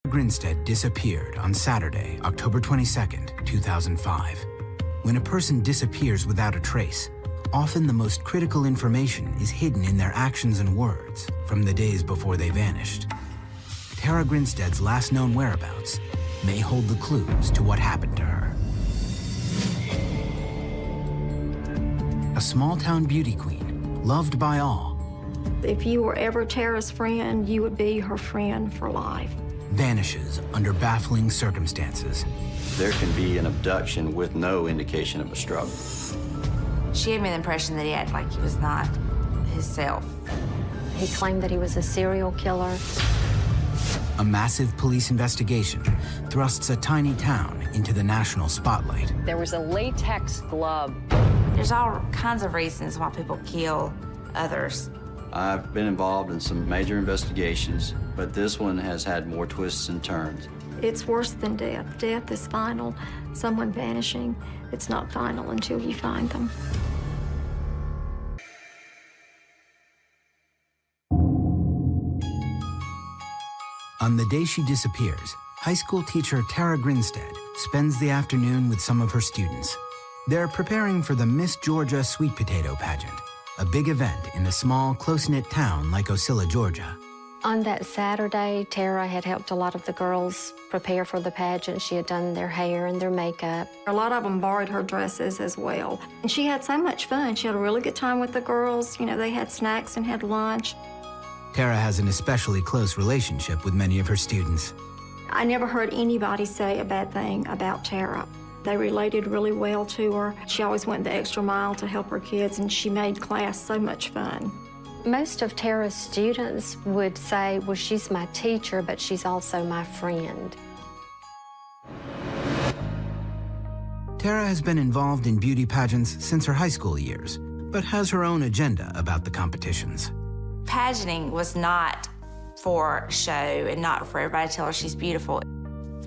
Grinstead disappeared on Saturday, October 22nd, 2005. When a person disappears without a trace, often the most critical information is hidden in their actions and words from the days before they vanished. Tara Grinstead's last known whereabouts may hold the clues to what happened to her. A small-town beauty queen, loved by all. If you were ever Tara's friend, you would be her friend for life. Vanishes under baffling circumstances. There can be an abduction with no indication of a struggle. She gave me the impression that he acted like he was not himself. He claimed that he was a serial killer. A massive police investigation thrusts a tiny town into the national spotlight. There was a latex glove. There's all kinds of reasons why people kill others. I've been involved in some major investigations, but this one has had more twists and turns. It's worse than death. Death is final. Someone vanishing, it's not final until you find them. On the day she disappears, high school teacher Tara Grinstead spends the afternoon with some of her students. They're preparing for the Miss Georgia Sweet Potato Pageant, a big event in a small, close-knit town like Ocilla, Georgia. On that Saturday, Tara had helped a lot of the girls prepare for the pageant. She had done their hair and their makeup. A lot of them borrowed her dresses as well. And she had so much fun. She had a really good time with the girls. You know, they had snacks and had lunch. Tara has an especially close relationship with many of her students. I never heard anybody say a bad thing about Tara. They related really well to her. She always went the extra mile to help her kids, and she made class so much fun. Most of Tara's students would say, well, she's my teacher, but she's also my friend. Tara has been involved in beauty pageants since her high school years, but has her own agenda about the competitions. Pageanting was not for show and not for everybody to tell her she's beautiful.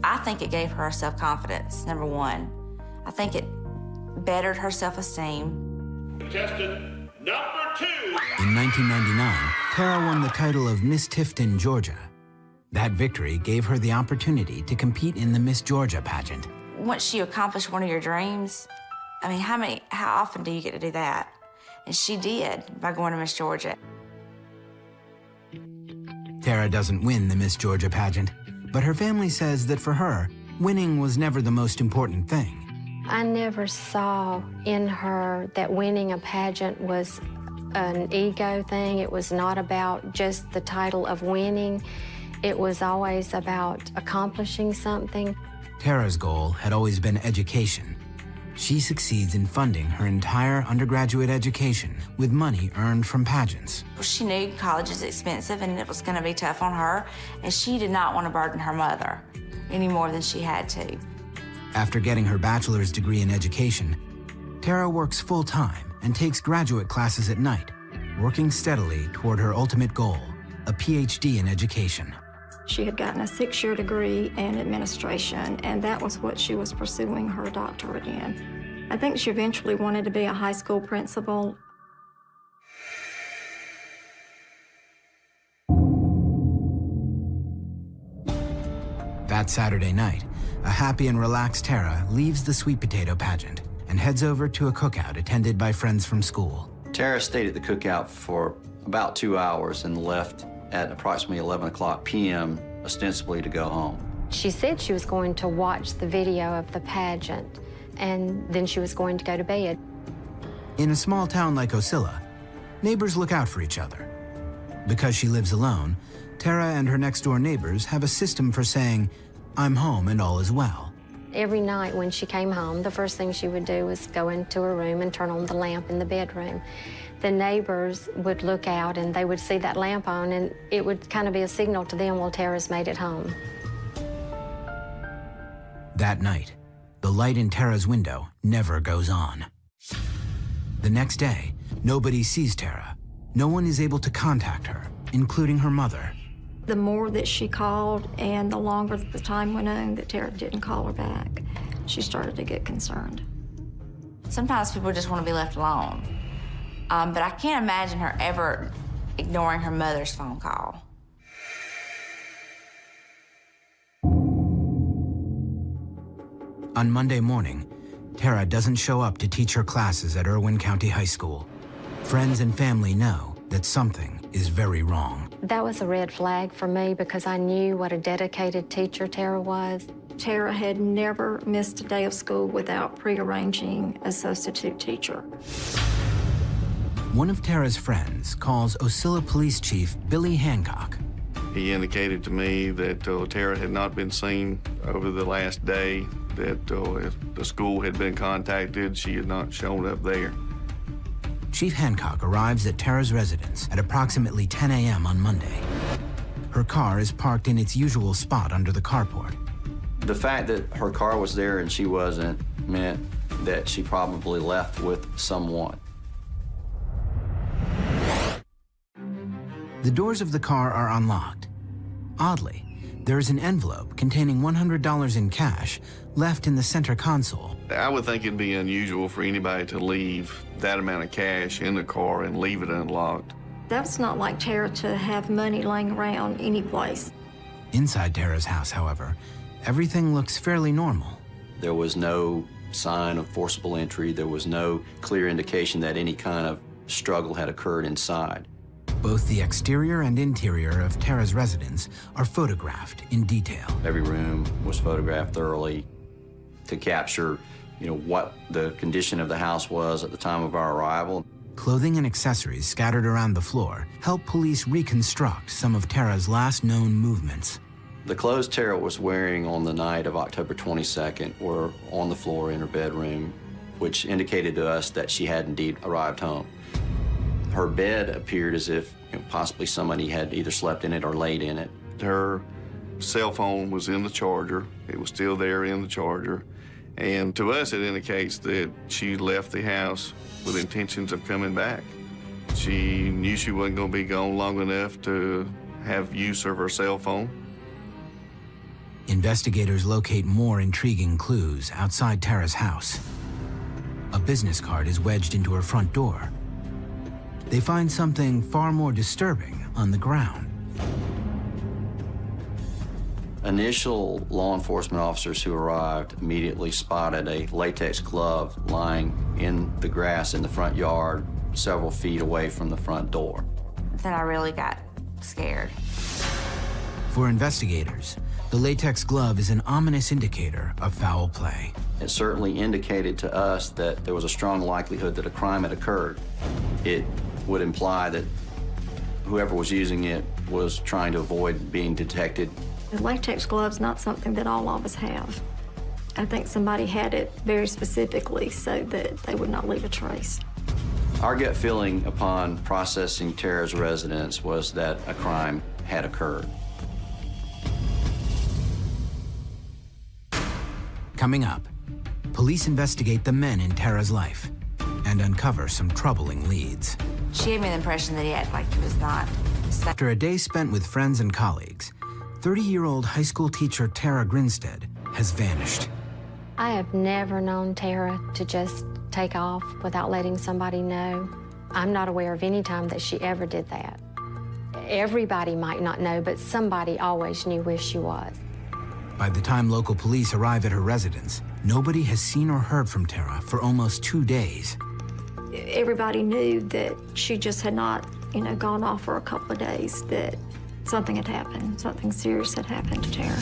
I think it gave her self-confidence, number one. I think it bettered her self-esteem. Contestant number 2. In 1999, Tara won the title of Miss Tifton, Georgia. That victory gave her the opportunity to compete in the Miss Georgia pageant. Once you accomplish one of your dreams, I mean, how often do you get to do that? And she did by going to Miss Georgia. Tara doesn't win the Miss Georgia pageant, but her family says that for her, winning was never the most important thing. I never saw in her that winning a pageant was an ego thing. It was not about just the title of winning. It was always about accomplishing something. Tara's goal had always been education. She succeeds in funding her entire undergraduate education with money earned from pageants. She knew college is expensive and it was going to be tough on her, and she did not want to burden her mother any more than she had to. After getting her bachelor's degree in education, Tara works full-time and takes graduate classes at night, working steadily toward her ultimate goal, a PhD in education. She had gotten a 6-year degree in administration, and that was what she was pursuing her doctorate in. I think she eventually wanted to be a high school principal. That Saturday night, a happy and relaxed Tara leaves the sweet potato pageant and heads over to a cookout attended by friends from school. Tara stayed at the cookout for about 2 hours and left at approximately 11 o'clock p.m., ostensibly to go home. She said she was going to watch the video of the pageant, and then she was going to go to bed. In a small town like Ocilla, neighbors look out for each other. Because she lives alone, Tara and her next-door neighbors have a system for saying, "I'm home and all is well." Every night when she came home, the first thing she would do was go into her room and turn on the lamp in the bedroom. The neighbors would look out and they would see that lamp on, and it would kind of be a signal to them, well, Tara's made it home. That night, the light in Tara's window never goes on. The next day, nobody sees Tara. No one is able to contact her, including her mother. The more that she called and the longer the time went on that Tara didn't call her back, she started to get concerned. Sometimes people just want to be left alone. But I can't imagine her ever ignoring her mother's phone call. On Monday morning, Tara doesn't show up to teach her classes at Irwin County High School. Friends and family know that something is very wrong. That was a red flag for me because I knew what a dedicated teacher Tara was. Tara had never missed a day of school without prearranging a substitute teacher. One of Tara's friends calls Ocilla Police Chief Billy Hancock. He indicated to me that Tara had not been seen over the last day, that if the school had been contacted, she had not shown up there. Chief Hancock arrives at Tara's residence at approximately 10 a.m. on Monday. Her car is parked in its usual spot under the carport. The fact that her car was there and she wasn't meant that she probably left with someone. The doors of the car are unlocked. Oddly, there is an envelope containing $100 in cash left in the center console. I would think it'd be unusual for anybody to leave that amount of cash in the car and leave it unlocked. That's not like Tara to have money laying around any place. Inside Tara's house, however, everything looks fairly normal. There was no sign of forcible entry. There was no clear indication that any kind of struggle had occurred inside. Both the exterior and interior of Tara's residence are photographed in detail. Every room was photographed thoroughly to capture, what the condition of the house was at the time of our arrival. Clothing and accessories scattered around the floor help police reconstruct some of Tara's last known movements. The clothes Tara was wearing on the night of October 22nd were on the floor in her bedroom, which indicated to us that she had indeed arrived home. Her bed appeared as if possibly somebody had either slept in it or laid in it. Her cell phone was in the charger. It was still there in the charger. And to us, it indicates that she left the house with intentions of coming back. She knew she wasn't going to be gone long enough to have use of her cell phone. Investigators locate more intriguing clues outside Tara's house. A business card is wedged into her front door. They find something far more disturbing on the ground. Initial law enforcement officers who arrived immediately spotted a latex glove lying in the grass in the front yard, several feet away from the front door. Then I really got scared. For investigators, the latex glove is an ominous indicator of foul play. It certainly indicated to us that there was a strong likelihood that a crime had occurred. It would imply that whoever was using it was trying to avoid being detected. The latex glove's not something that all of us have. I think somebody had it very specifically so that they would not leave a trace. Our gut feeling upon processing Tara's residence was that a crime had occurred. Coming up, police investigate the men in Tara's life and uncover some troubling leads. She gave me the impression that he acted like he was not. After a day spent with friends and colleagues, 30-year-old high school teacher Tara Grinstead has vanished. I have never known Tara to just take off without letting somebody know. I'm not aware of any time that she ever did that. Everybody might not know, but somebody always knew where she was. By the time local police arrive at her residence, nobody has seen or heard from Tara for almost 2 days. Everybody knew that she just had not, gone off for a couple of days, that something had happened, something serious had happened to Tara.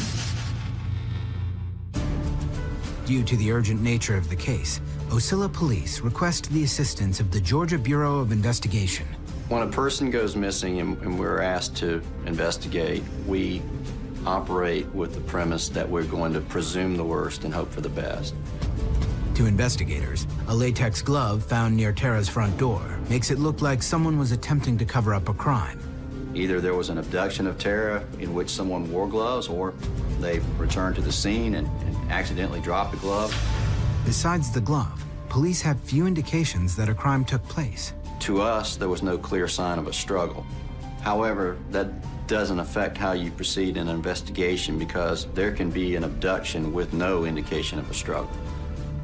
Due to the urgent nature of the case, Ocilla Police request the assistance of the Georgia Bureau of Investigation. When a person goes missing and we're asked to investigate, we operate with the premise that we're going to presume the worst and hope for the best. To investigators, a latex glove found near Tara's front door makes it look like someone was attempting to cover up a crime. Either there was an abduction of Tara in which someone wore gloves, or they returned to the scene and accidentally dropped the glove. Besides the glove, police have few indications that a crime took place. To us, there was no clear sign of a struggle. However, that doesn't affect how you proceed in an investigation, because there can be an abduction with no indication of a struggle.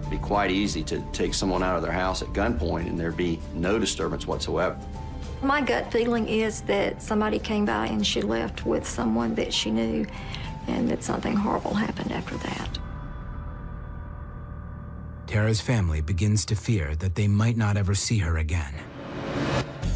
It'd be quite easy to take someone out of their house at gunpoint and there'd be no disturbance whatsoever. My gut feeling is that somebody came by and she left with someone that she knew, and that something horrible happened after that. Tara's family begins to fear that they might not ever see her again.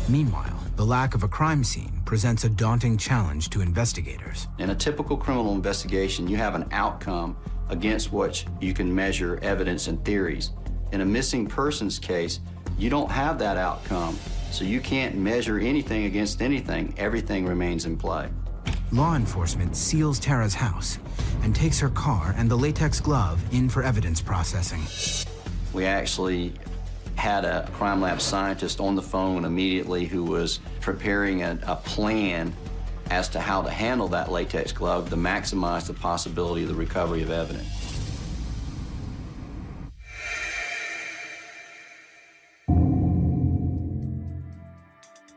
Meanwhile, the lack of a crime scene presents a daunting challenge to investigators. In a typical criminal investigation, you have an outcome against which you can measure evidence and theories. In a missing persons case, you don't have that outcome, so you can't measure anything against anything. Everything remains in play. Law enforcement seals Tara's house and takes her car and the latex glove in for evidence processing. We actually had a crime lab scientist on the phone immediately who was preparing a plan as to how to handle that latex glove to maximize the possibility of the recovery of evidence.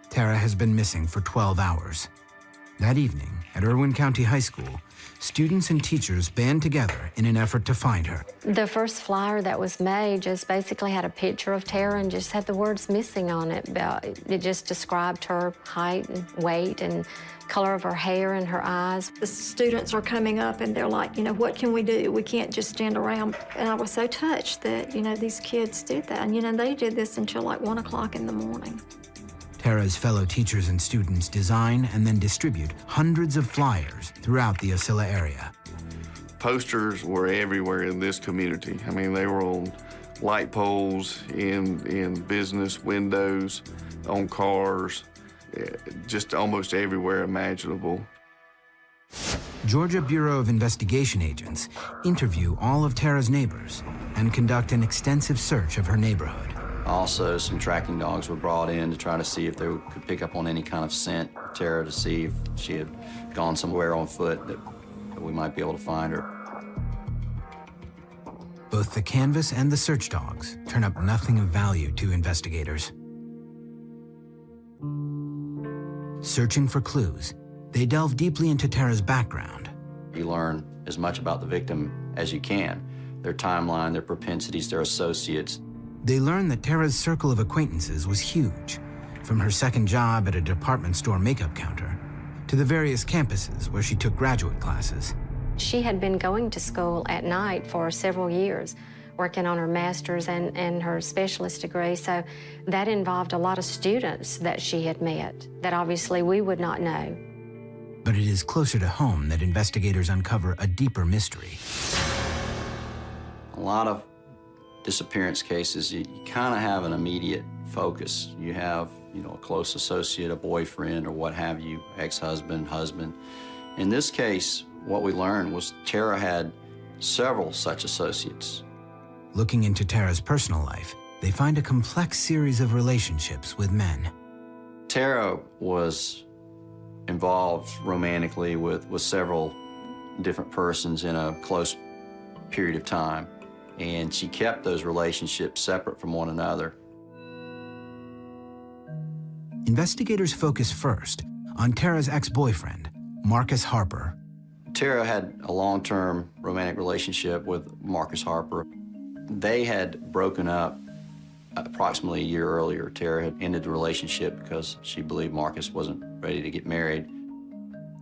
Tara has been missing for 12 hours. That evening, at Irwin County High School, students and teachers band together in an effort to find her. The first flyer that was made just basically had a picture of Tara and just had the words missing on it. It just described her height and weight and color of her hair and her eyes. The students are coming up and they're like, you know, what can we do? We can't just stand around. And I was so touched that, you know, these kids did that. And, you know, they did this until like 1 o'clock in the morning. Tara's fellow teachers and students design and then distribute hundreds of flyers throughout the Ocilla area. Posters were everywhere in this community. I mean, they were on light poles, in business windows, on cars, just almost everywhere imaginable. Georgia Bureau of Investigation agents interview all of Tara's neighbors and conduct an extensive search of her neighborhood. Also, some tracking dogs were brought in to try to see if they could pick up on any kind of scent of Tara, to see if she had gone somewhere on foot that we might be able to find her. Both the canvas and the search dogs turn up nothing of value to investigators. Searching for clues, they delve deeply into Tara's background. You learn as much about the victim as you can, their timeline, their propensities, their associates. They learn that Tara's circle of acquaintances was huge, from her second job at a department store makeup counter to the various campuses where she took graduate classes. She had been going to school at night for several years, working on her master's and her specialist degree, so that involved a lot of students that she had met that obviously we would not know. But it is closer to home that investigators uncover a deeper mystery. A lot of disappearance cases, you kind of have an immediate focus. You have, you know, a close associate, a boyfriend, or what have you, ex-husband, husband. In this case, what we learned was Tara had several such associates. Looking into Tara's personal life, they find a complex series of relationships with men. Tara was involved romantically with several different persons in a close period of time, and she kept those relationships separate from one another. Investigators focus first on Tara's ex-boyfriend, Marcus Harper. Tara had a long-term romantic relationship with Marcus Harper. They had broken up approximately a year earlier. Tara had ended the relationship because she believed Marcus wasn't ready to get married.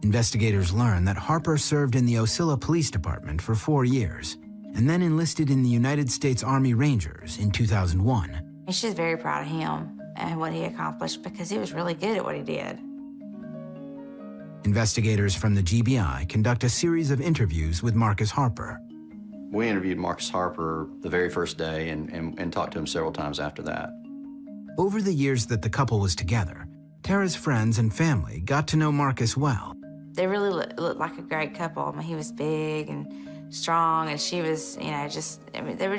Investigators learn that Harper served in the Ocilla Police Department for 4 years and then enlisted in the United States Army Rangers in 2001. She's very proud of him and what he accomplished because he was really good at what he did. Investigators from the GBI conduct a series of interviews with Marcus Harper. We interviewed Marcus Harper the very first day and talked to him several times after that. Over the years that the couple was together, Tara's friends and family got to know Marcus well. They really looked like a great couple. I mean, he was big and strong, and she was, you know, they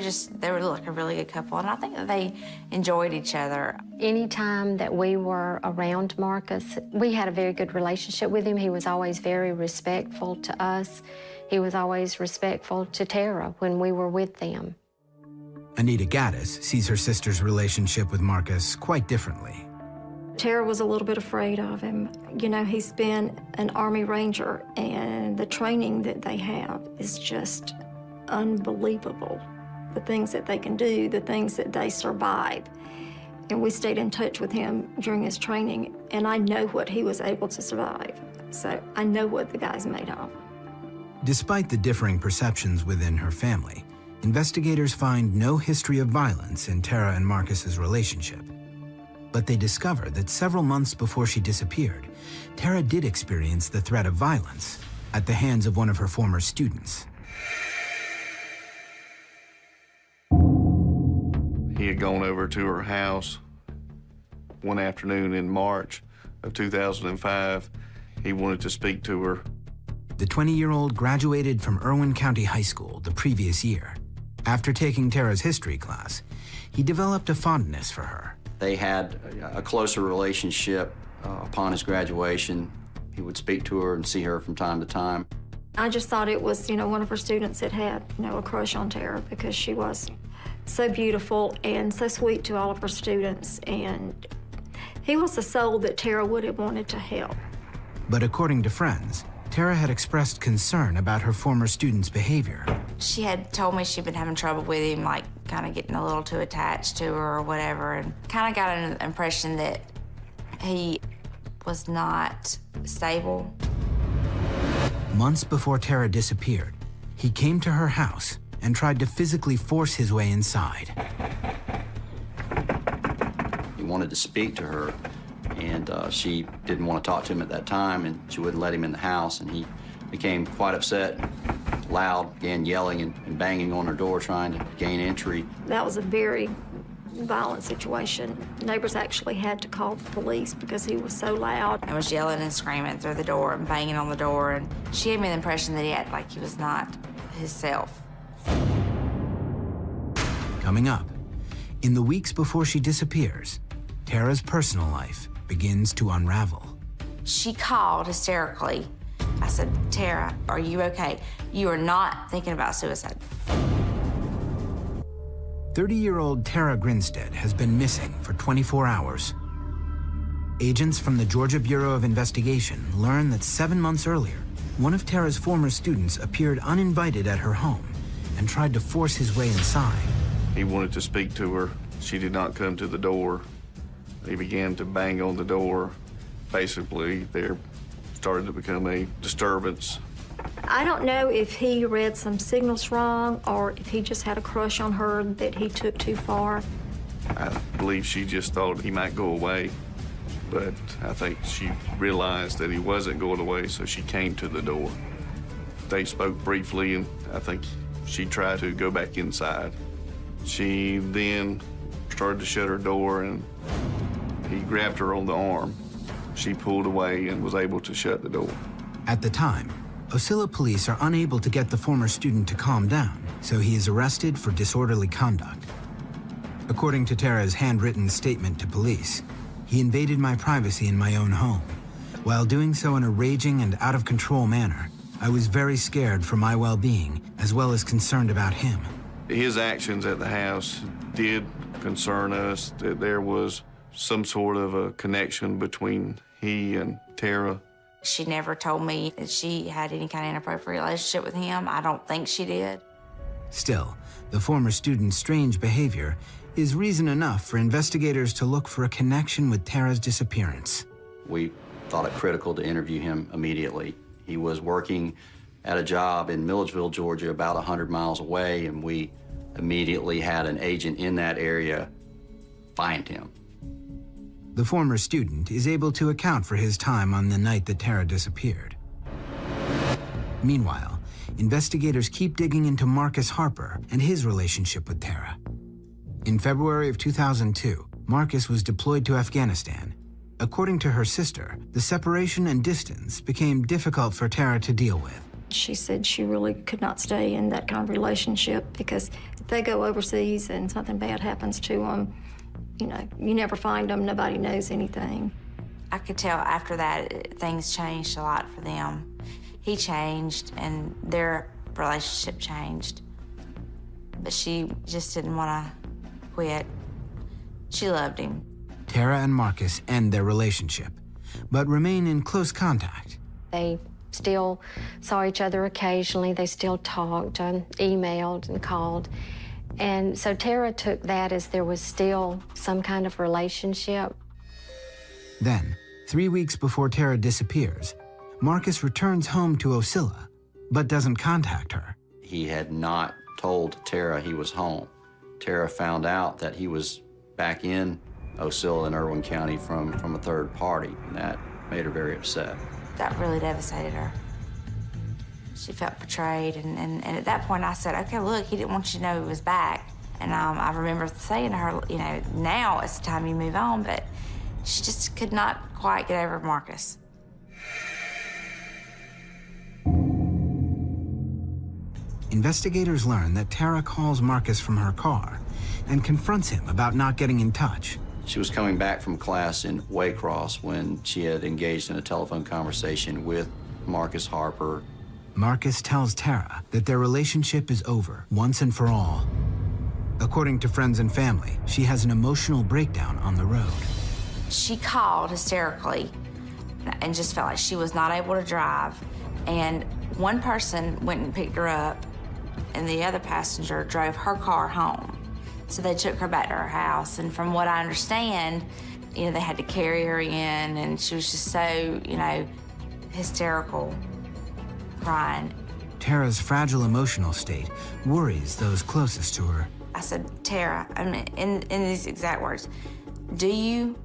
were like a really good couple, and I think that they enjoyed each other. Anytime that we were around Marcus, we had a very good relationship with him. He was always very respectful to us. He was always respectful to Tara when we were with them. Anita Gaddis sees her sister's relationship with Marcus quite differently. Tara was a little bit afraid of him. You know, he's been an Army Ranger, and the training that they have is just unbelievable. The things that they can do, the things that they survive. And we stayed in touch with him during his training, and I know what he was able to survive. So I know what the guy's made of. Despite the differing perceptions within her family, Investigators find no history of violence in Tara and Marcus's relationship. But they discover that several months before she disappeared, Tara did experience the threat of violence at the hands of one of her former students. He had gone over to her house one afternoon in March of 2005. He wanted to speak to her. The 20-year-old graduated from Irwin County High School the previous year. After taking Tara's history class, he developed a fondness for her. They had a closer relationship upon his graduation. He would speak to her and see her from time to time. I just thought it was, one of her students that had, a crush on Tara because she was so beautiful and so sweet to all of her students. And he was the soul that Tara would have wanted to help. But according to friends, Tara had expressed concern about her former student's behavior. She had told me she'd been having trouble with him, like kind of getting a little too attached to her or whatever, and kind of got an impression that he was not stable. Months before Tara disappeared, he came to her house and tried to physically force his way inside. He wanted to speak to her, and she didn't want to talk to him at that time, and she wouldn't let him in the house, and he became quite upset, loud, began yelling and banging on her door, trying to gain entry. That was a very violent situation. Neighbors actually had to call the police because he was so loud. I was yelling and screaming through the door and banging on the door, and she gave me the impression that he acted like he was not himself. Coming up, in the weeks before she disappears, Tara's personal life begins to unravel. She called hysterically. I said, "Tara, are you okay? You are not thinking about suicide." 30-year-old Tara Grinstead has been missing for 24 hours. Agents from the Georgia Bureau of Investigation learn that 7 months earlier, one of Tara's former students appeared uninvited at her home and tried to force his way inside. He wanted to speak to her. She did not come to the door. He began to bang on the door. Basically, there started to become a disturbance. I don't know if he read some signals wrong or if he just had a crush on her that he took too far. I believe she just thought he might go away, but I think she realized that he wasn't going away, so she came to the door. They spoke briefly, and I think she tried to go back inside. She then started to shut her door, and he grabbed her on the arm. She pulled away and was able to shut the door. At the time, Ocilla police are unable to get the former student to calm down, so he is arrested for disorderly conduct. According to Tara's handwritten statement to police, he invaded my privacy in my own home. While doing so in a raging and out-of-control manner, I was very scared for my well-being, as well as concerned about him. His actions at the house did concern us, that there was some sort of a connection between he and Tara. She never told me that she had any kind of inappropriate relationship with him. I don't think she did. Still, the former student's strange behavior is reason enough for investigators to look for a connection with Tara's disappearance. We thought it critical to interview him immediately. He was working at a job in Milledgeville, Georgia, about 100 miles away, and we immediately had an agent in that area find him. The former student is able to account for his time on the night that Tara disappeared. Meanwhile, investigators keep digging into Marcus Harper and his relationship with Tara. In February of 2002, Marcus was deployed to Afghanistan. According to her sister, the separation and distance became difficult for Tara to deal with. She said she really could not stay in that kind of relationship because if they go overseas and something bad happens to them, you never find them, nobody knows anything. I could tell after that things changed a lot for them. He changed and their relationship changed. But she just didn't want to quit. She loved him. Tara and Marcus end their relationship, but remain in close contact. They still saw each other occasionally. They still talked and emailed and called. And so Tara took that as there was still some kind of relationship. Then, 3 weeks before Tara disappears, Marcus returns home to Ocilla, but doesn't contact her. He had not told Tara he was home. Tara found out that he was back in Osceola and Irwin County from a third party, and that made her very upset. That really devastated her. She felt betrayed, and at that point I said, okay, look, he didn't want you to know he was back. And I remember saying to her, you know, now it's the time you move on, but she just could not quite get over Marcus. Investigators learn that Tara calls Marcus from her car and confronts him about not getting in touch. She was coming back from class in Waycross when she had engaged in a telephone conversation with Marcus Harper. Marcus tells Tara that their relationship is over once and for all. According to friends and family, she has an emotional breakdown on the road. She called hysterically and just felt like she was not able to drive. And one person went and picked her up, and the other passenger drove her car home. So they took her back to her house, and from what I understand, you know, they had to carry her in, and she was just so, you know, hysterical, crying. Tara's fragile emotional state worries those closest to her. I said, Tara, I mean, in these exact words, do you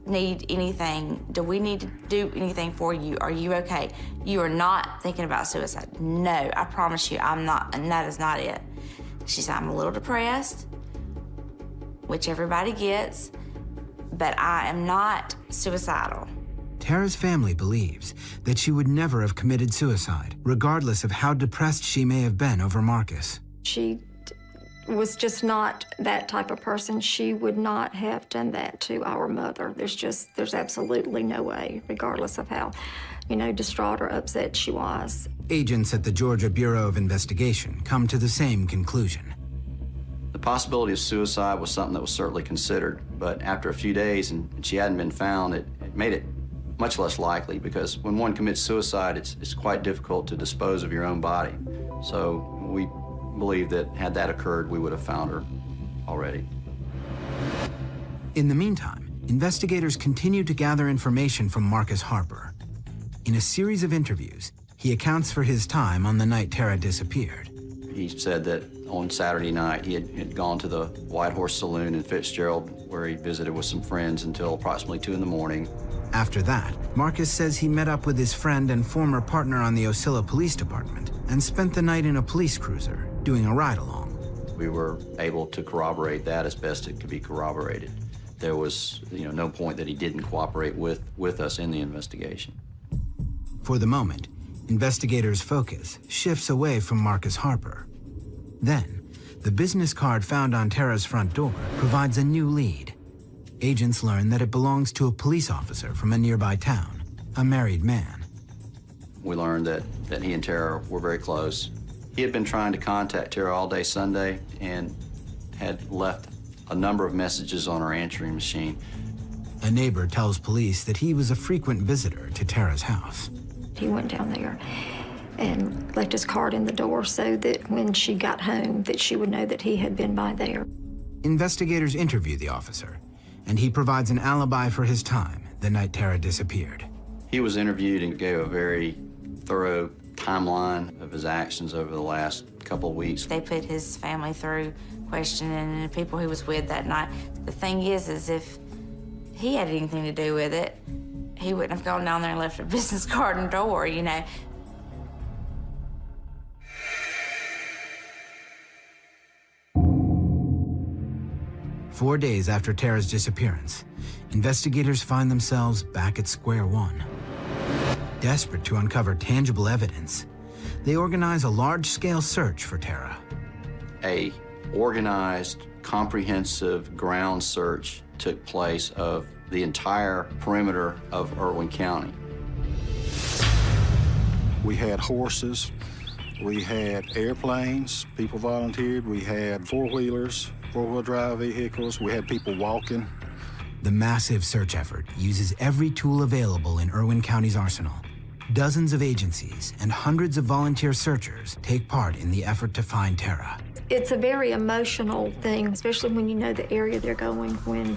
need anything? Do we need to do anything for you? Are you okay? You are not thinking about suicide. No, I promise you, I'm not, and that is not it. She said, I'm a little depressed, which everybody gets, but I am not suicidal. Tara's family believes that she would never have committed suicide, regardless of how depressed she may have been over Marcus. She was just not that type of person. She would not have done that to our mother. There's absolutely no way, regardless of how, you know, distraught or upset she was. Agents at the Georgia Bureau of Investigation come to the same conclusion. The possibility of suicide was something that was certainly considered, but after a few days and she hadn't been found, it made it much less likely, because when one commits suicide, it's quite difficult to dispose of your own body. So we believe that had that occurred, we would have found her already. In the meantime, investigators continue to gather information from Marcus Harper. In a series of interviews, he accounts for his time on the night Tara disappeared. He said that on Saturday night, he had gone to the White Horse Saloon in Fitzgerald, where he visited with some friends until approximately 2 in the morning. After that, Marcus says he met up with his friend and former partner on the Osceola Police Department and spent the night in a police cruiser, doing a ride-along. We were able to corroborate that as best it could be corroborated. There was, no point that he didn't cooperate with us in the investigation. For the moment, investigators' focus shifts away from Marcus Harper. Then, the business card found on Tara's front door provides a new lead. Agents learn that it belongs to a police officer from a nearby town, a married man. We learned that he and Tara were very close. He had been trying to contact Tara all day Sunday and had left a number of messages on her answering machine. A neighbor tells police that he was a frequent visitor to Tara's house. He went down there and left his card in the door so that when she got home, that she would know that he had been by there. Investigators interview the officer, and he provides an alibi for his time the night Tara disappeared. He was interviewed and gave a very thorough timeline of his actions over the last couple of weeks. They put his family through questioning and the people he was with that night. The thing is if he had anything to do with it, he wouldn't have gone down there and left a business card and door, 4 days after Tara's disappearance, investigators find themselves back at square one. Desperate to uncover tangible evidence, they organize a large-scale search for Tara. A organized, comprehensive ground search took place of the entire perimeter of Irwin County. We had horses, we had airplanes, people volunteered, we had four-wheelers, four-wheel drive vehicles, we had people walking. The massive search effort uses every tool available in Irwin County's arsenal. Dozens of agencies and hundreds of volunteer searchers take part in the effort to find Tara. It's a very emotional thing, especially when you know the area they're going, when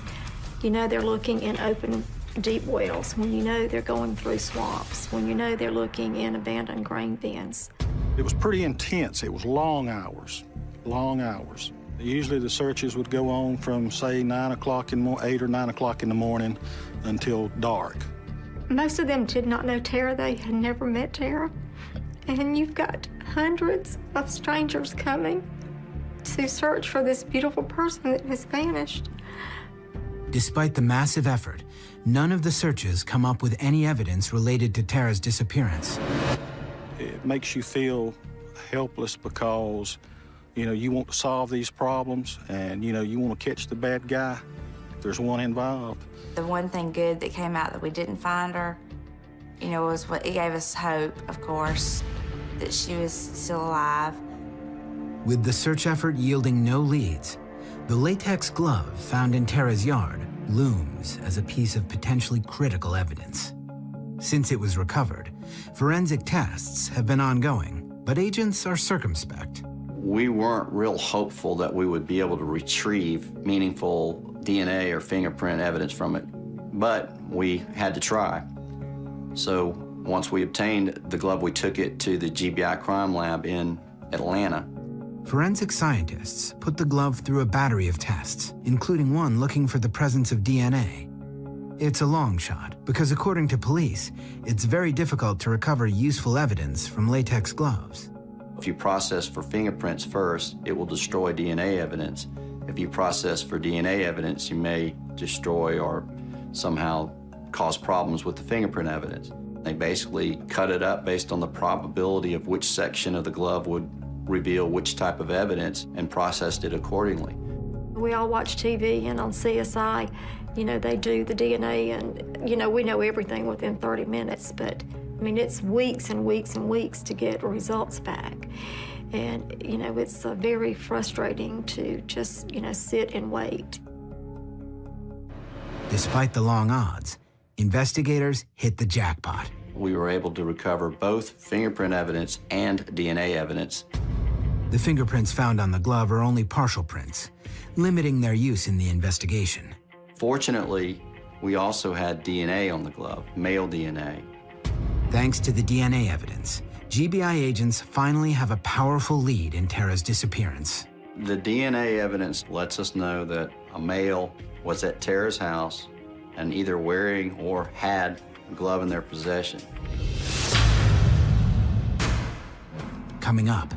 you know they're looking in open, deep wells, when you know they're going through swamps, when you know they're looking in abandoned grain bins. It was pretty intense. It was long hours, long hours. Usually the searches would go on from, say, 9 o'clock 8 or 9 o'clock in the morning until dark. Most of them did not know Tara. They had never met Tara. And you've got hundreds of strangers coming to search for this beautiful person that has vanished. Despite the massive effort, none of the searches come up with any evidence related to Tara's disappearance. It makes you feel helpless because, you know, you want to solve these problems and, you know, you want to catch the bad guy if there's one involved. The one thing good that came out that we didn't find her, you know, was what it gave us hope, of course, that she was still alive. With the search effort yielding no leads, the latex glove found in Tara's yard looms as a piece of potentially critical evidence. Since it was recovered, forensic tests have been ongoing, but agents are circumspect. We weren't real hopeful that we would be able to retrieve meaningful DNA or fingerprint evidence from it, but we had to try. So once we obtained the glove, we took it to the GBI crime lab in Atlanta. Forensic scientists put the glove through a battery of tests, including one looking for the presence of DNA. It's a long shot because, according to police, it's very difficult to recover useful evidence from latex gloves. If you process for fingerprints first, it will destroy DNA evidence. If you process for DNA evidence, you may destroy or somehow cause problems with the fingerprint evidence. They basically cut it up based on the probability of which section of the glove would reveal which type of evidence and processed it accordingly. We all watch TV, and on CSI, you know, they do the DNA, and, you know, we know everything within 30 minutes, but, I mean, it's weeks and weeks and weeks to get results back. And, you know, it's very frustrating to just, you know, sit and wait. Despite the long odds, investigators hit the jackpot. We were able to recover both fingerprint evidence and DNA evidence. The fingerprints found on the glove are only partial prints, limiting their use in the investigation. Fortunately, we also had DNA on the glove, male DNA. Thanks to the DNA evidence, GBI agents finally have a powerful lead in Tara's disappearance. The DNA evidence lets us know that a male was at Tara's house and either wearing or had a glove in their possession. Coming up,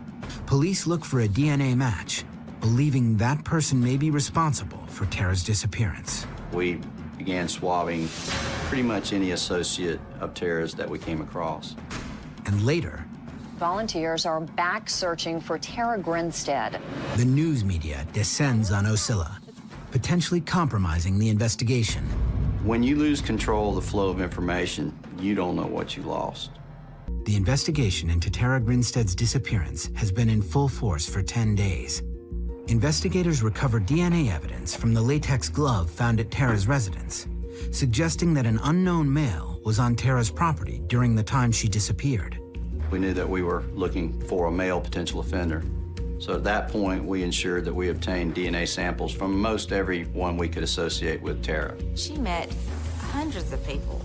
police look for a DNA match, believing that person may be responsible for Tara's disappearance. We began swabbing pretty much any associate of Tara's that we came across. And later, volunteers are back searching for Tara Grinstead. the news media descends on Ocilla, potentially compromising the investigation. When you lose control of the flow of information, you don't know what you lost. The investigation into Tara Grinstead's disappearance has been in full force for 10 days. Investigators recovered DNA evidence from the latex glove found at Tara's residence, suggesting that an unknown male was on Tara's property during the time she disappeared. We knew that we were looking for a male potential offender. So at that point, we ensured that we obtained DNA samples from most everyone we could associate with Tara. She met hundreds of people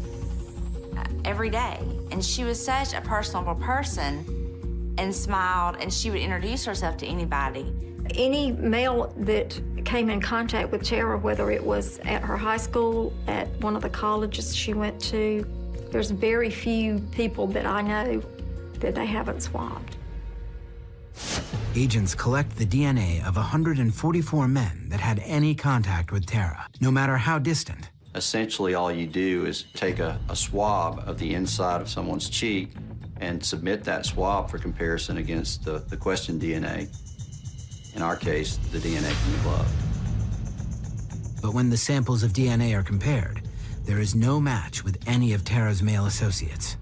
every day, and she was such a personable person and smiled, and she would introduce herself to anybody. Any male that came in contact with Tara, whether it was at her high school, at one of the colleges she went to, there's very few people that I know that they haven't swabbed. Agents collect the DNA of 144 men that had any contact with Tara, no matter how distant. Essentially, all you do is take a swab of the inside of someone's cheek and submit that swab for comparison against the questioned DNA. In our case, the DNA from the glove. But when the samples of DNA are compared, there is no match with any of Tara's male associates.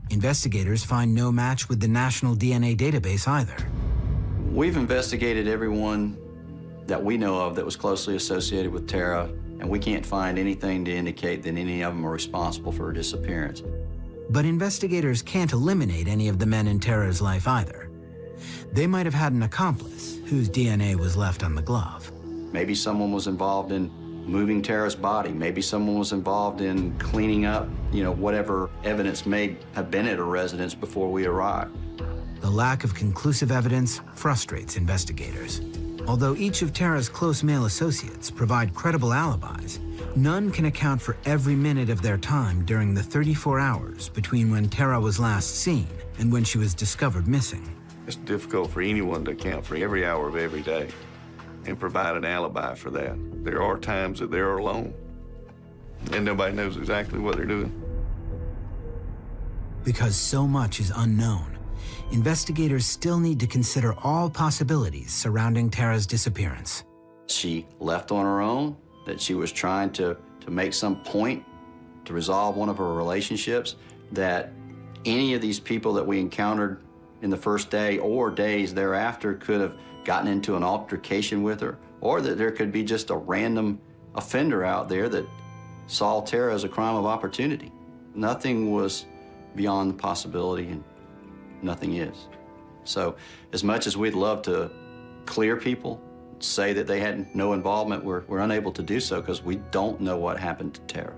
Investigators find no match with the National DNA Database either. We've investigated everyone that we know of that was closely associated with Tara, and we can't find anything to indicate that any of them are responsible for her disappearance. But investigators can't eliminate any of the men in Tara's life either. They might have had an accomplice whose DNA was left on the glove. Maybe someone was involved in moving Tara's body. Maybe someone was involved in cleaning up, whatever evidence may have been at her residence before we arrived. The lack of conclusive evidence frustrates investigators. Although each of Tara's close male associates provide credible alibis, none can account for every minute of their time during the 34 hours between when Tara was last seen and when she was discovered missing. It's difficult for anyone to account for every hour of every day and provide an alibi for that. There are times that they're alone and nobody knows exactly what they're doing. Because so much is unknown, investigators still need to consider all possibilities surrounding Tara's disappearance. She left on her own, that she was trying to make some point to resolve one of her relationships, that any of these people that we encountered in the first day or days thereafter could have gotten into an altercation with her, or that there could be just a random offender out there that saw Tara as a crime of opportunity. Nothing was beyond the possibility, and nothing is. So as much as we'd love to clear people, say that they had no involvement, we're unable to do so because we don't know what happened to Tara.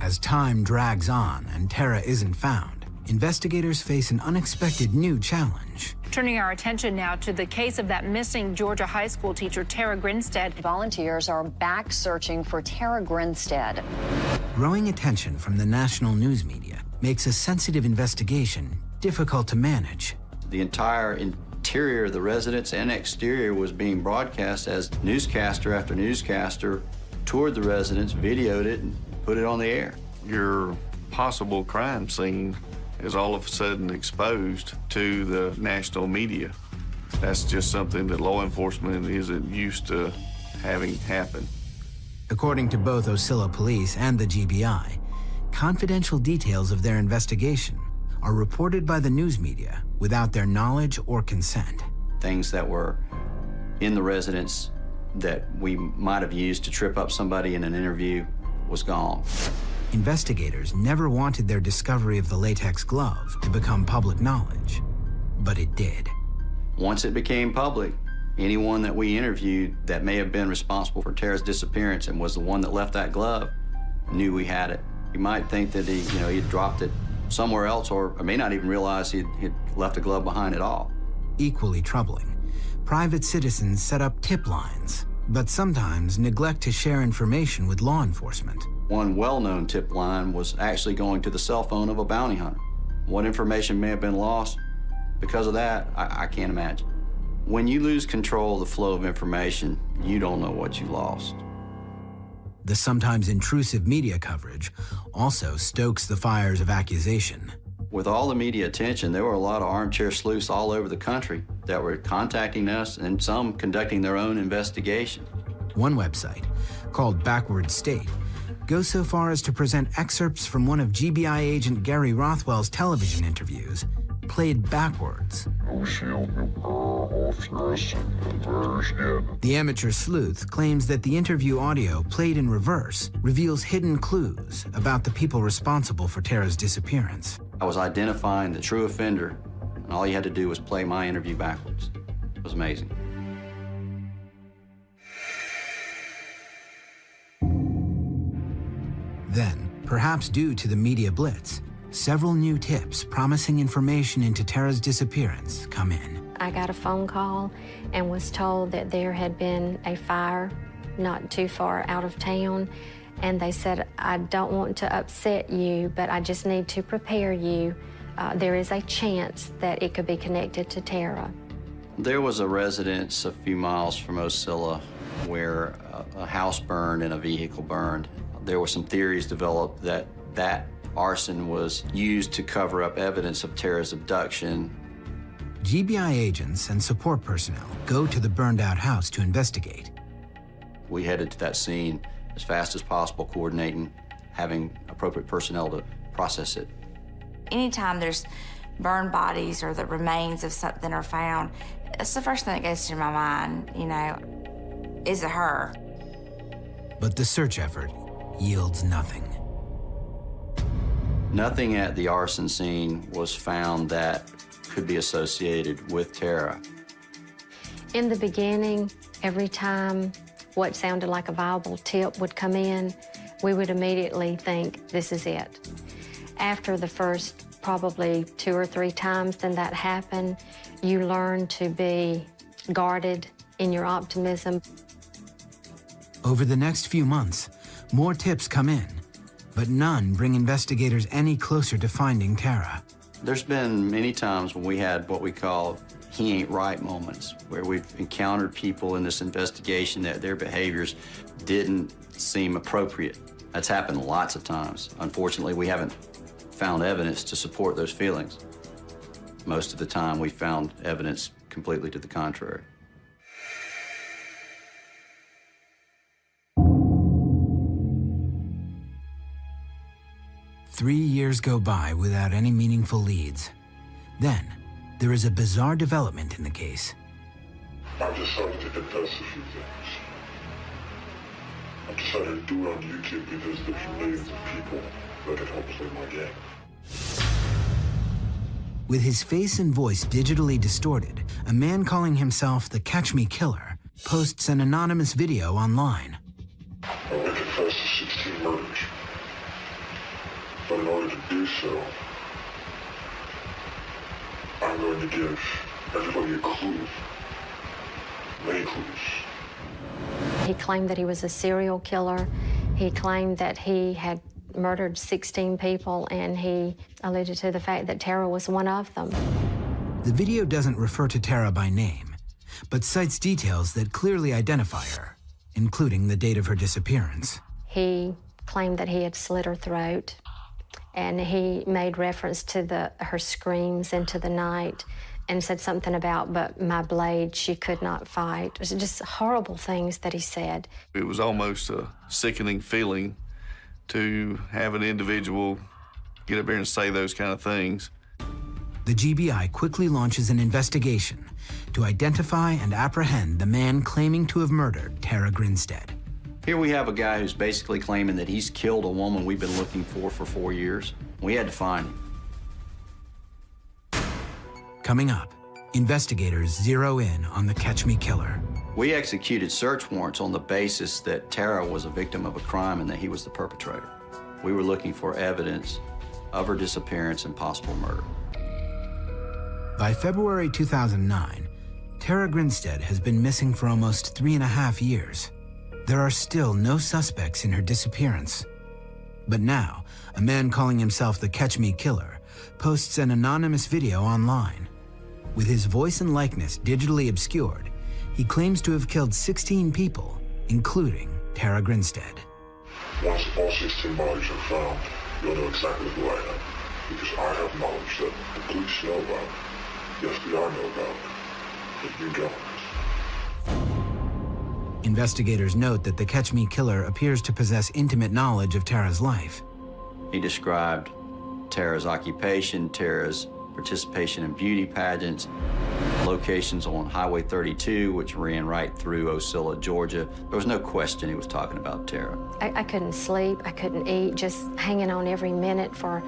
As time drags on and Tara isn't found, investigators face an unexpected new challenge. Turning our attention now to the case of that missing Georgia high school teacher, Tara Grinstead. Volunteers are back searching for Tara Grinstead. Growing attention from the national news media makes a sensitive investigation difficult to manage. The entire interior of the residence and exterior was being broadcast as newscaster after newscaster toured the residence, videoed it, and put it on the air. Your possible crime scene is all of a sudden exposed to the national media. That's just something that law enforcement isn't used to having happen. According to both Ocilla Police and the GBI, confidential details of their investigation are reported by the news media without their knowledge or consent. Things that were in the residence that we might have used to trip up somebody in an interview was gone. Investigators never wanted their discovery of the latex glove to become public knowledge, but it did. Once it became public, anyone that we interviewed that may have been responsible for Tara's disappearance and was the one that left that glove knew we had it. You might think that he'd dropped it somewhere else, or may not even realize he'd left a glove behind at all. Equally troubling, private citizens set up tip lines, but sometimes neglect to share information with law enforcement. One well-known tip line was actually going to the cell phone of a bounty hunter. What information may have been lost because of that, I can't imagine. When you lose control of the flow of information, you don't know what you lost. The sometimes intrusive media coverage also stokes the fires of accusation. With all the media attention, there were a lot of armchair sleuths all over the country that were contacting us and some conducting their own investigation. One website, called Backward State, goes so far as to present excerpts from one of GBI agent Gary Rothwell's television interviews, played backwards. The amateur sleuth claims that the interview audio played in reverse reveals hidden clues about the people responsible for Tara's disappearance. I was identifying the true offender, and all you had to do was play my interview backwards. It was amazing. Then, perhaps due to the media blitz, several new tips promising information into Tara's disappearance come in. I got a phone call and was told that there had been a fire not too far out of town, and they said, I don't want to upset you, but I just need to prepare you. There is a chance that it could be connected to Tara. There was a residence a few miles from Ocilla where a house burned and a vehicle burned. There were some theories developed that that arson was used to cover up evidence of Tara's abduction. GBI agents and support personnel go to the burned-out house to investigate. We headed to that scene as fast as possible, coordinating, having appropriate personnel to process it. Anytime there's burned bodies or the remains of something are found, it's the first thing that goes through my mind, is it her? But the search effort yields nothing. Nothing at the arson scene was found that could be associated with Tara. In the beginning, every time what sounded like a viable tip would come in, we would immediately think, this is it. After the first probably 2 or 3 times then that happened. You learn to be guarded in your optimism. Over the next few months, more tips come in, but none bring investigators any closer to finding Tara. There's been many times when we had what we call he ain't right moments, where we've encountered people in this investigation that their behaviors didn't seem appropriate. That's happened lots of times. Unfortunately, we haven't found evidence to support those feelings. Most of the time, we found evidence completely to the contrary. Three years go by without any meaningful leads. Then, there is a bizarre development in the case. I decided to confess a few things. I decided to do it on YouTube because there's millions of people that could help play my game. With his face and voice digitally distorted, a man calling himself the Catch Me Killer posts an anonymous video online. I would confess to 16 murders. But in order to do so, I'm going to give everybody a clue. Many clues. He claimed that he was a serial killer. He claimed that he had murdered 16 people, and he alluded to the fact that Tara was one of them. The video doesn't refer to Tara by name, but cites details that clearly identify her, including the date of her disappearance. He claimed that he had slit her throat, and he made reference to her screams into the night and said something about, but my blade, she could not fight. It was just horrible things that he said. It was almost a sickening feeling to have an individual get up there and say those kind of things. The GBI quickly launches an investigation to identify and apprehend the man claiming to have murdered Tara Grinstead. Here we have a guy who's basically claiming that he's killed a woman we've been looking for 4 years. We had to find him. Coming up, investigators zero in on the Catch Me Killer. We executed search warrants on the basis that Tara was a victim of a crime and that he was the perpetrator. We were looking for evidence of her disappearance and possible murder. By February 2009, Tara Grinstead has been missing for almost 3.5 years. There are still no suspects in her disappearance. But now, a man calling himself the Catch Me Killer posts an anonymous video online. With his voice and likeness digitally obscured, he claims to have killed 16 people, including Tara Grinstead. Once all 16 bodies are found, you'll know exactly who I am, because I have knowledge that the police know about, the FBI know about, but you don't. Investigators note that the Catch Me Killer appears to possess intimate knowledge of Tara's life. He described Tara's occupation, Tara's participation in beauty pageants, locations on Highway 32, which ran right through Ocilla, Georgia. There was no question he was talking about Tara. I couldn't sleep, I couldn't eat, just hanging on every minute for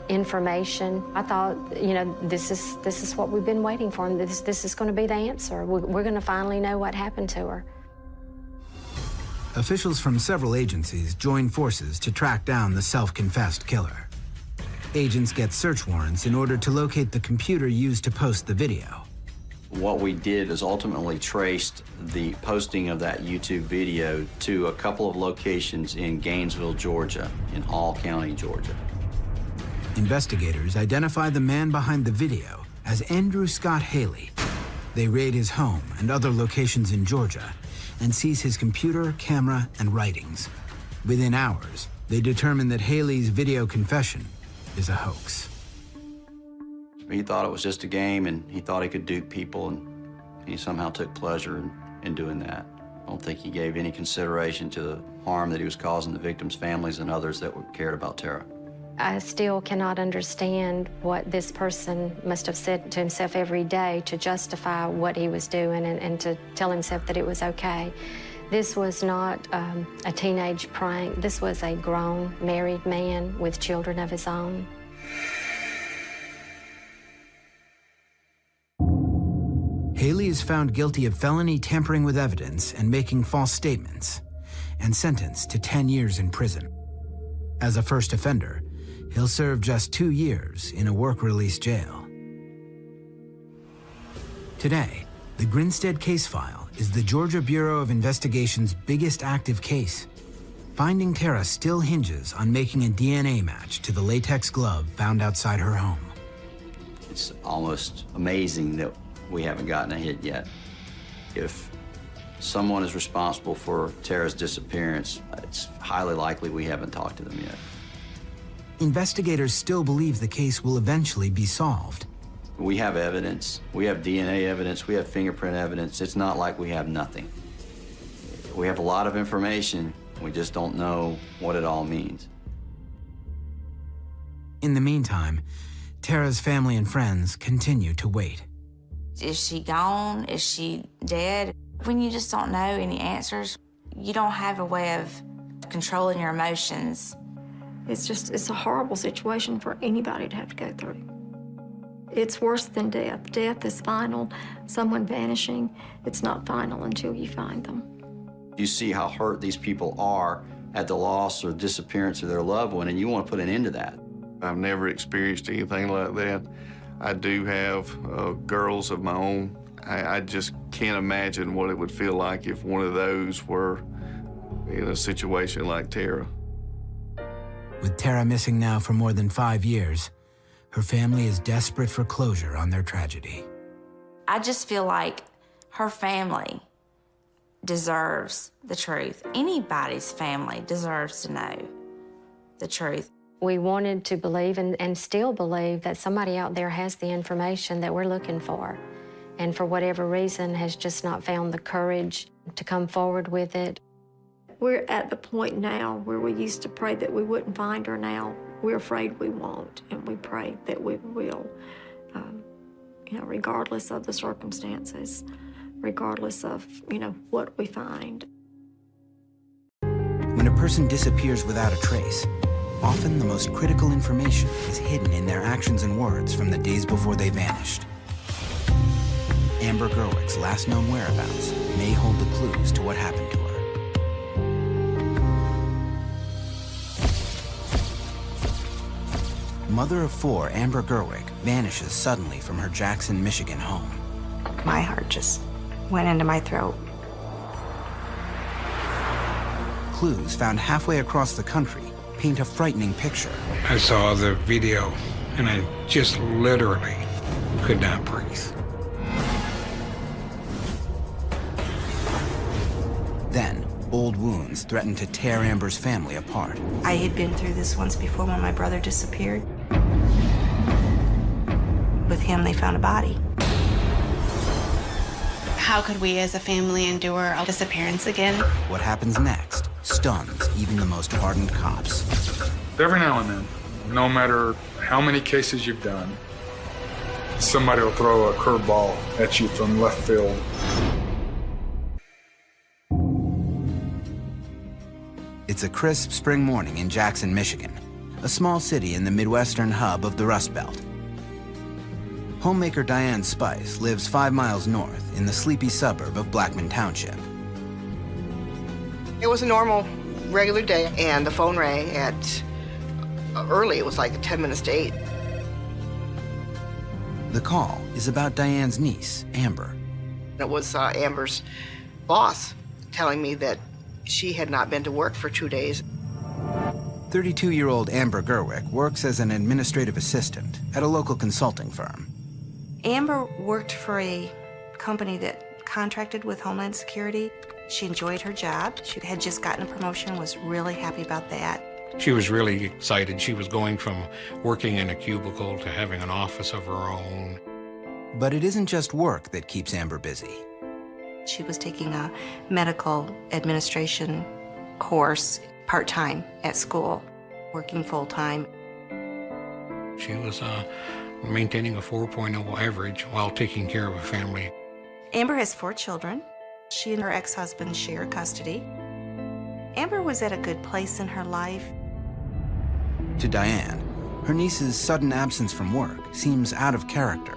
information. I thought, you know, this is what we've been waiting for, and this is going to be the answer. We're going to finally know what happened to her. Officials from several agencies join forces to track down the self-confessed killer. Agents get search warrants in order to locate the computer used to post the video. What we did is ultimately traced the posting of that YouTube video to a couple of locations in Gainesville, Georgia, in Hall County, Georgia. Investigators identify the man behind the video as Andrew Scott Haley. They raid his home and other locations in Georgia and seize his computer, camera, and writings. Within hours, they determine that Haley's video confession is a hoax. He thought it was just a game, and he thought he could dupe people, and he somehow took pleasure in doing that. I don't think he gave any consideration to the harm that he was causing the victims' families and others that cared about Tara. I still cannot understand what this person must have said to himself every day to justify what he was doing and to tell himself that it was okay. This was not a teenage prank. This was a grown, married man with children of his own. Haley is found guilty of felony tampering with evidence and making false statements, and sentenced to 10 years in prison. As a first offender, He'll serve just 2 years in a work-release jail. Today, the Grinstead case file is the Georgia Bureau of Investigation's biggest active case. Finding Tara still hinges on making a DNA match to the latex glove found outside her home. It's almost amazing that we haven't gotten a hit yet. If someone is responsible for Tara's disappearance, it's highly likely we haven't talked to them yet. Investigators still believe the case will eventually be solved. We have evidence. We have DNA evidence. We have fingerprint evidence. It's not like we have nothing. We have a lot of information. We just don't know what it all means. In the meantime, Tara's family and friends continue to wait. Is she gone? Is she dead? When you just don't know any answers, you don't have a way of controlling your emotions. It's a horrible situation for anybody to have to go through. It's worse than death. Death is final. Someone vanishing, it's not final until you find them. You see how hurt these people are at the loss or disappearance of their loved one, and you want to put an end to that. I've never experienced anything like that. I do have girls of my own. I just can't imagine what it would feel like if one of those were in a situation like Tara. With Tara missing now for more than 5 years, her family is desperate for closure on their tragedy. I just feel like her family deserves the truth. Anybody's family deserves to know the truth. We wanted to believe and still believe that somebody out there has the information that we're looking for, and for whatever reason has just not found the courage to come forward with it. We're at the point now where we used to pray that we wouldn't find her. Now we're afraid we won't, and we pray that we will, regardless of the circumstances, regardless of, what we find. When a person disappears without a trace, often the most critical information is hidden in their actions and words from the days before they vanished. Amber Gerwick's last known whereabouts may hold the clues to what happened to her. Mother of 4, Amber Gerwick, vanishes suddenly from her Jackson, Michigan home. My heart just went into my throat. Clues found halfway across the country paint a frightening picture. I saw the video, and I just literally could not breathe. Then, old wounds threatened to tear Amber's family apart. I had been through this once before when my brother disappeared. With him, they found a body. How could we as a family endure a disappearance again? What happens next stuns even the most hardened cops. Every now and then, no matter how many cases you've done, somebody will throw a curveball at you from left field. It's a crisp spring morning in Jackson, Michigan, a small city in the Midwestern hub of the Rust Belt. Homemaker Diane Spice lives 5 miles north in the sleepy suburb of Blackman Township. It was a normal, regular day, and the phone rang at early. It was like 10 minutes to 8. The call is about Diane's niece, Amber. It was Amber's boss telling me that she had not been to work for 2 days. 32-year-old Amber Gerwick works as an administrative assistant at a local consulting firm. Amber worked for a company that contracted with Homeland Security. She enjoyed her job. She had just gotten a promotion, was really happy about that. She was really excited. She was going from working in a cubicle to having an office of her own. But it isn't just work that keeps Amber busy. She was taking a medical administration course part-time at school, working full-time. She was maintaining a 4.0 average while taking care of a family. Amber has 4 children. She and her ex-husband share custody. Amber was at a good place in her life. To Diane, her niece's sudden absence from work seems out of character.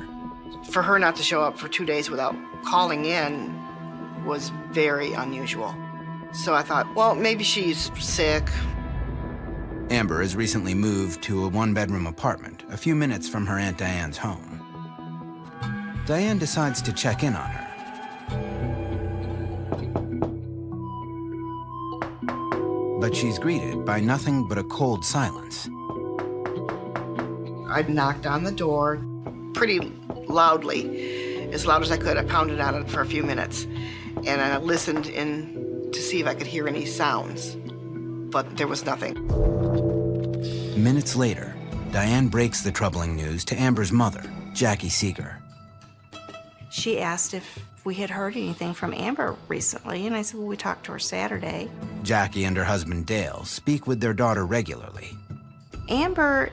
For her not to show up for 2 days without calling in was very unusual. So I thought, well, maybe she's sick. Amber has recently moved to a one-bedroom apartment a few minutes from her Aunt Diane's home. Diane decides to check in on her. But she's greeted by nothing but a cold silence. I knocked on the door pretty loudly, as loud as I could. I pounded on it for a few minutes, and I listened in to see if I could hear any sounds, but there was nothing. Minutes later, Diane breaks the troubling news to Amber's mother, Jackie Seeger. She asked if we had heard anything from Amber recently, and I said, well, we talked to her Saturday. Jackie and her husband Dale speak with their daughter regularly. Amber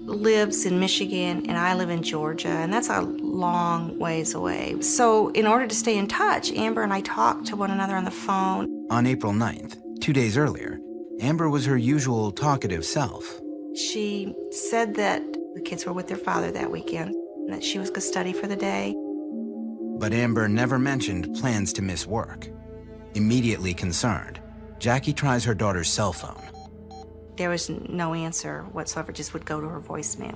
lives in Michigan, and I live in Georgia, and that's a long ways away. So in order to stay in touch, Amber and I talked to one another on the phone. On April 9th, 2 days earlier, Amber was her usual talkative self. She said that the kids were with their father that weekend, and that she was going to study for the day. But Amber never mentioned plans to miss work. Immediately concerned, Jackie tries her daughter's cell phone. There was no answer whatsoever, just would go to her voicemail.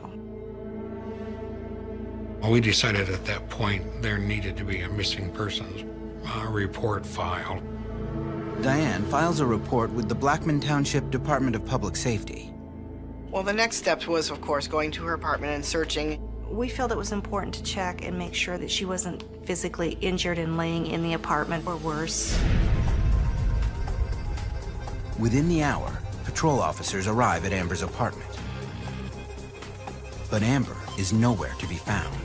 We decided at that point there needed to be a missing persons report filed. Diane files a report with the Blackman Township Department of Public Safety. Well, the next step was, of course, going to her apartment and searching. We felt it was important to check and make sure that she wasn't physically injured and laying in the apartment or worse. Within the hour, patrol officers arrive at Amber's apartment. But Amber is nowhere to be found.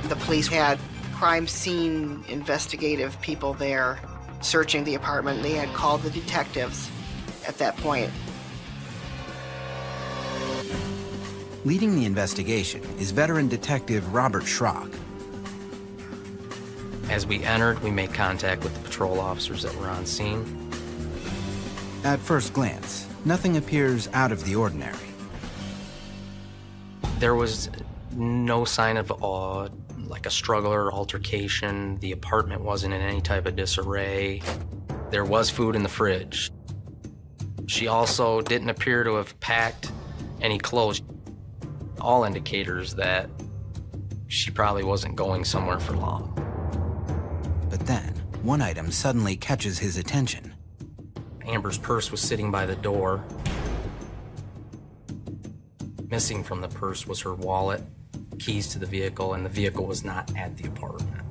The police had crime scene investigative people there searching the apartment. They had called the detectives at that point. Leading the investigation is veteran detective Robert Schrock. As we entered, we made contact with the patrol officers that were on scene. At first glance, nothing appears out of the ordinary. There was no sign of like a struggle or altercation. The apartment wasn't in any type of disarray. There was food in the fridge. She also didn't appear to have packed any clothes. All indicators that she probably wasn't going somewhere for long. But then, one item suddenly catches his attention. Amber's purse was sitting by the door. Missing from the purse was her wallet, keys to the vehicle, and the vehicle was not at the apartment.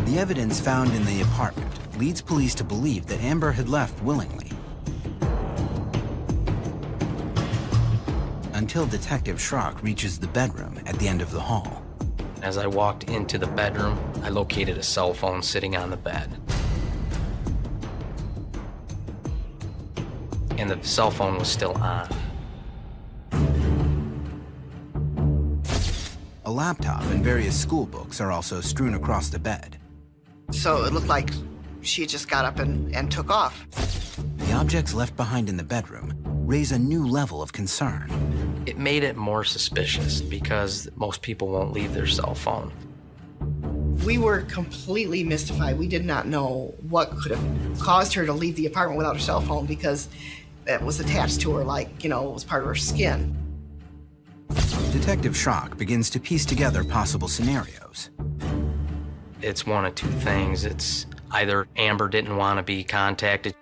The evidence found in the apartment leads police to believe that Amber had left willingly. Until Detective Schrock reaches the bedroom at the end of the hall. As I walked into the bedroom, I located a cell phone sitting on the bed. And the cell phone was still on. A laptop and various school books are also strewn across the bed. So it looked like she just got up and took off. The objects left behind in the bedroom raise a new level of concern. It made it more suspicious because most people won't leave their cell phone. We were completely mystified. We did not know what could have caused her to leave the apartment without her cell phone, because it was attached to her like, you know, it was part of her skin. Detective Schrock begins to piece together possible scenarios. It's one of two things. It's either Amber didn't want to be contacted,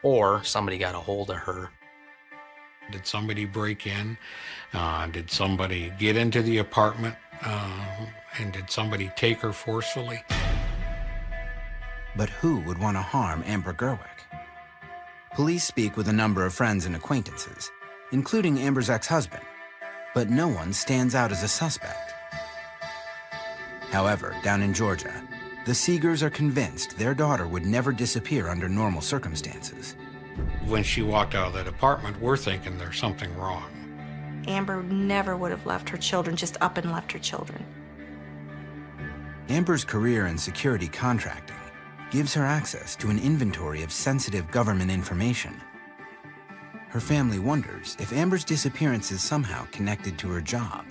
or somebody got a hold of her. Did somebody break in? Did somebody get into the apartment? And did somebody take her forcefully? But who would want to harm Amber Gerwick? Police speak with a number of friends and acquaintances, including Amber's ex-husband, but no one stands out as a suspect. However, down in Georgia, the Seegers are convinced their daughter would never disappear under normal circumstances. When she walked out of that apartment, we're thinking there's something wrong. Amber never would have left her children, just up and left her children. Amber's career in security contracting gives her access to an inventory of sensitive government information. Her family wonders if Amber's disappearance is somehow connected to her job.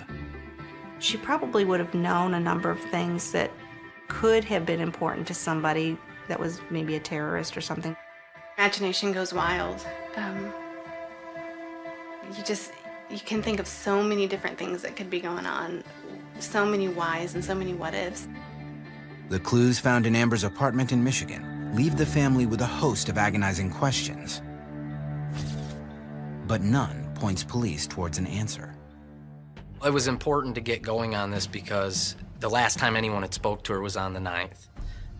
She probably would have known a number of things that could have been important to somebody that was maybe a terrorist or something. Imagination goes wild. You can think of so many different things that could be going on, so many whys and so many what ifs. The clues found in Amber's apartment in Michigan leave the family with a host of agonizing questions. But none points police towards an answer. It was important to get going on this because the last time anyone had spoke to her was on the 9th.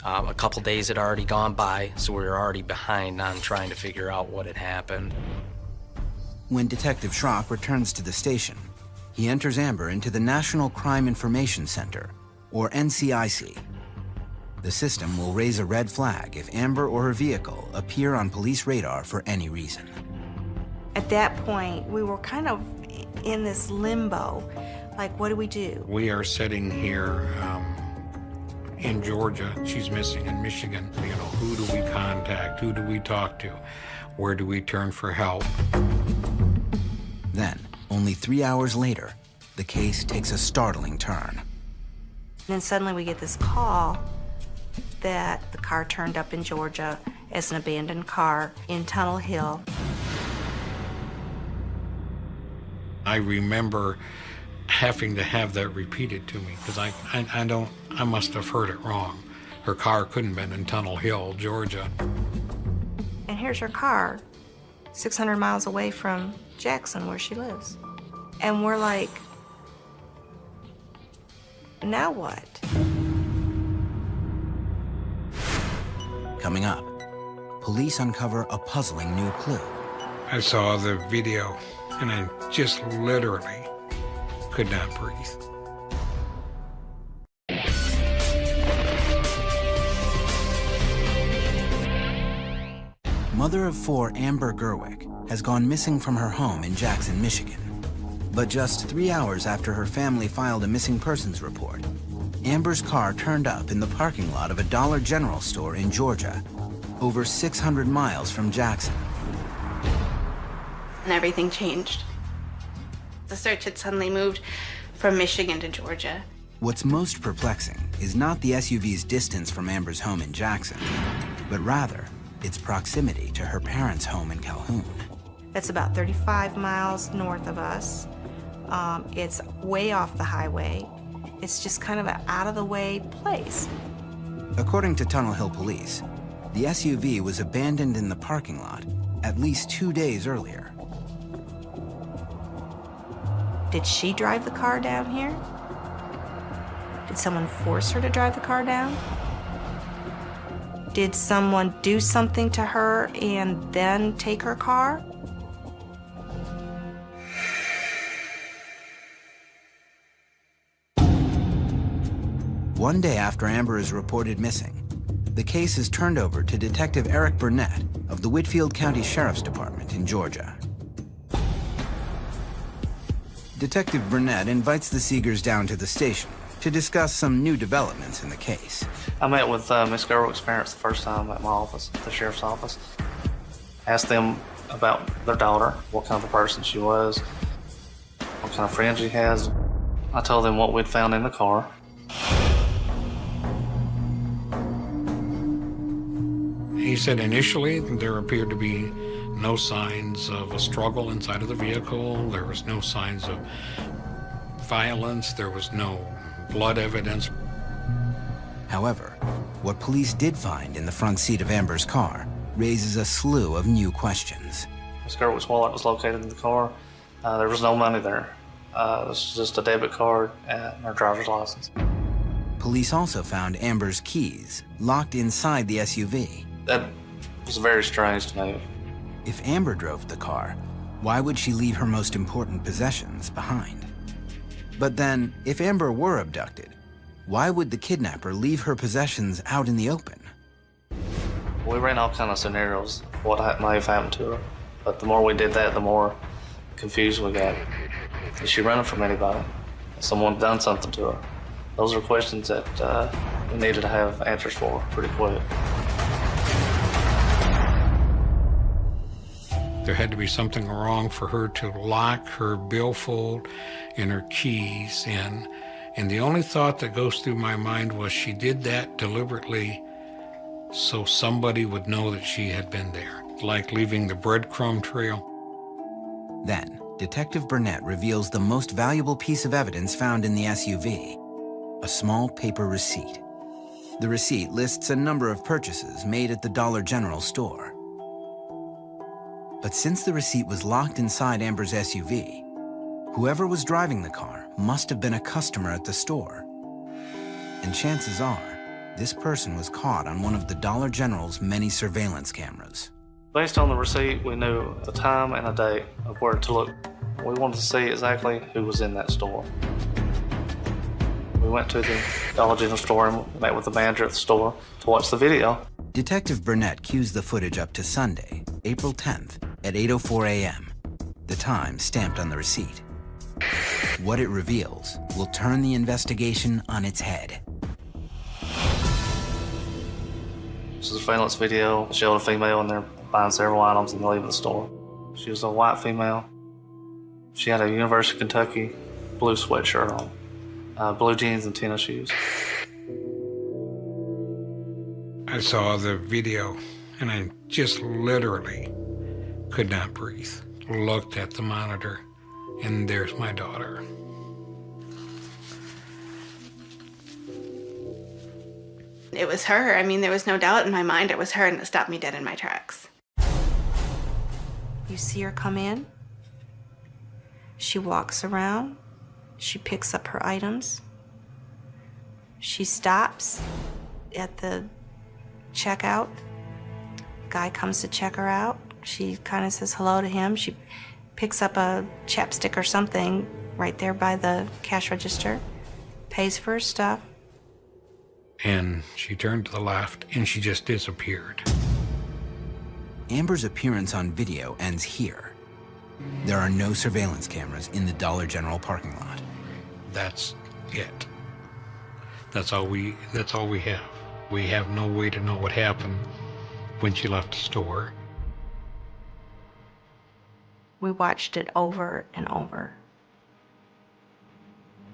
A couple days had already gone by, so we were already behind on trying to figure out what had happened. When Detective Schrock returns to the station, he enters Amber into the National Crime Information Center, or NCIC. The system will raise a red flag if Amber or her vehicle appear on police radar for any reason. At that point, we were kind of in this limbo. Like, what do we do? We are sitting here in Georgia. She's missing in Michigan. You know, who do we contact? Who do we talk to? Where do we turn for help? Then, only 3 hours later, the case takes a startling turn. And then suddenly we get this call that the car turned up in Georgia as an abandoned car in Tunnel Hill. I remember having to have that repeated to me because I must have heard it wrong. Her car couldn't have been in Tunnel Hill, Georgia. And here's her car, 600 miles away from Jackson, where she lives. And we're like, now what? Coming up, police uncover a puzzling new clue. I saw the video and I just literally could not breathe. Mother of 4 Amber Gerwick has gone missing from her home in Jackson, Michigan. But just 3 hours after her family filed a missing persons report, Amber's car turned up in the parking lot of a Dollar General store in Georgia, over 600 miles from Jackson. And everything changed. The search had suddenly moved from Michigan to Georgia. What's most perplexing is not the SUV's distance from Amber's home in Jackson, but rather its proximity to her parents' home in Calhoun. That's about 35 miles north of us. It's way off the highway. It's just kind of an out-of-the-way place. According to Tunnel Hill Police, the SUV was abandoned in the parking lot at least 2 days earlier. Did she drive the car down here? Did someone force her to drive the car down? Did someone do something to her and then take her car? One day after Amber is reported missing, the case is turned over to Detective Eric Burnett of the Whitfield County Sheriff's Department in Georgia. Detective Burnett invites the Seegers down to the station to discuss some new developments in the case. I met with Miss Gerwick's parents the first time at my office, the sheriff's office. Asked them about their daughter, what kind of a person she was, what kind of friends she has. I told them what we'd found in the car. He said initially there appeared to be no signs of a struggle inside of the vehicle. There was no signs of violence. There was no blood evidence. However, what police did find in the front seat of Amber's car raises a slew of new questions. Miss Gerwick's wallet was located in the car. There was no money there. This was just a debit card and her driver's license. Police also found Amber's keys locked inside the SUV. That was very strange to me. If Amber drove the car, why would she leave her most important possessions behind? But then, if Amber were abducted, why would the kidnapper leave her possessions out in the open? We ran all kind of scenarios, what might have happened to her. But the more we did that, the more confused we got. Is she running from anybody? Has someone done something to her? Those are questions that we needed to have answers for pretty quick. There had to be something wrong for her to lock her billfold and her keys in And the only thought that goes through my mind was she did that deliberately so somebody would know that she had been there, like leaving the breadcrumb trail. Then, Detective Burnett reveals the most valuable piece of evidence found in the SUV, a small paper receipt. The receipt lists a number of purchases made at the Dollar General store. But since the receipt was locked inside Amber's SUV, whoever was driving the car must have been a customer at the store. And chances are, this person was caught on one of the Dollar General's many surveillance cameras. Based on the receipt, we knew a time and a date of where to look. We wanted to see exactly who was in that store. We went to the Dollar General store and met with the manager at the store to watch the video. Detective Burnett cues the footage up to Sunday, April 10th at 8:04 a.m., the time stamped on the receipt. What it reveals will turn the investigation on its head. This is a surveillance video. It showed a female in there buying several items and leaving the store. She was a white female. She had a University of Kentucky blue sweatshirt on, blue jeans and tennis shoes. I saw the video and I just literally could not breathe. Looked at the monitor and there's my daughter. It was her. I mean, there was no doubt in my mind it was her, and it stopped me dead in my tracks. You see her come in. She walks around. She picks up her items. She stops at the checkout. Guy comes to check her out. She kind of says hello to him. She picks up a chapstick or something right there by the cash register, pays for her stuff. And she turned to the left and she just disappeared. Amber's appearance on video ends here. There are no surveillance cameras in the Dollar General parking lot. That's it. That's all we have. We have no way to know what happened when she left the store. We watched it over and over.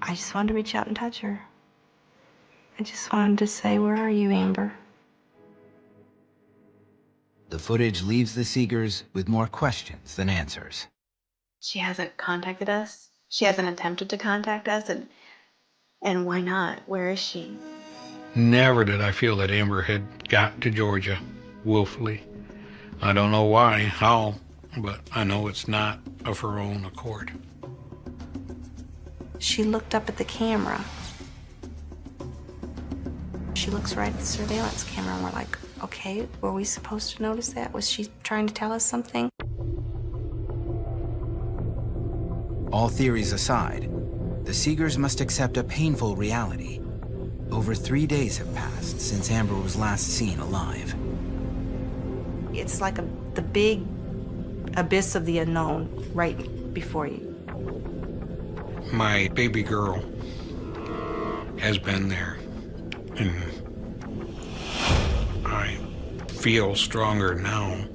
I just wanted to reach out and touch her. I just wanted to say, where are you, Amber? The footage leaves the Seegers with more questions than answers. She hasn't contacted us. She hasn't attempted to contact us, and why not? Where is she? Never did I feel that Amber had got to Georgia willfully. I don't know why, how, but I know it's not of her own accord. She looked up at the camera. She looks right at the surveillance camera, and we're like, okay, were we supposed to notice that? Was she trying to tell us something? All theories aside, the Seegers must accept a painful reality. Over 3 days have passed since Amber was last seen alive. It's like the big abyss of the unknown right before you. My baby girl has been there, and I feel stronger now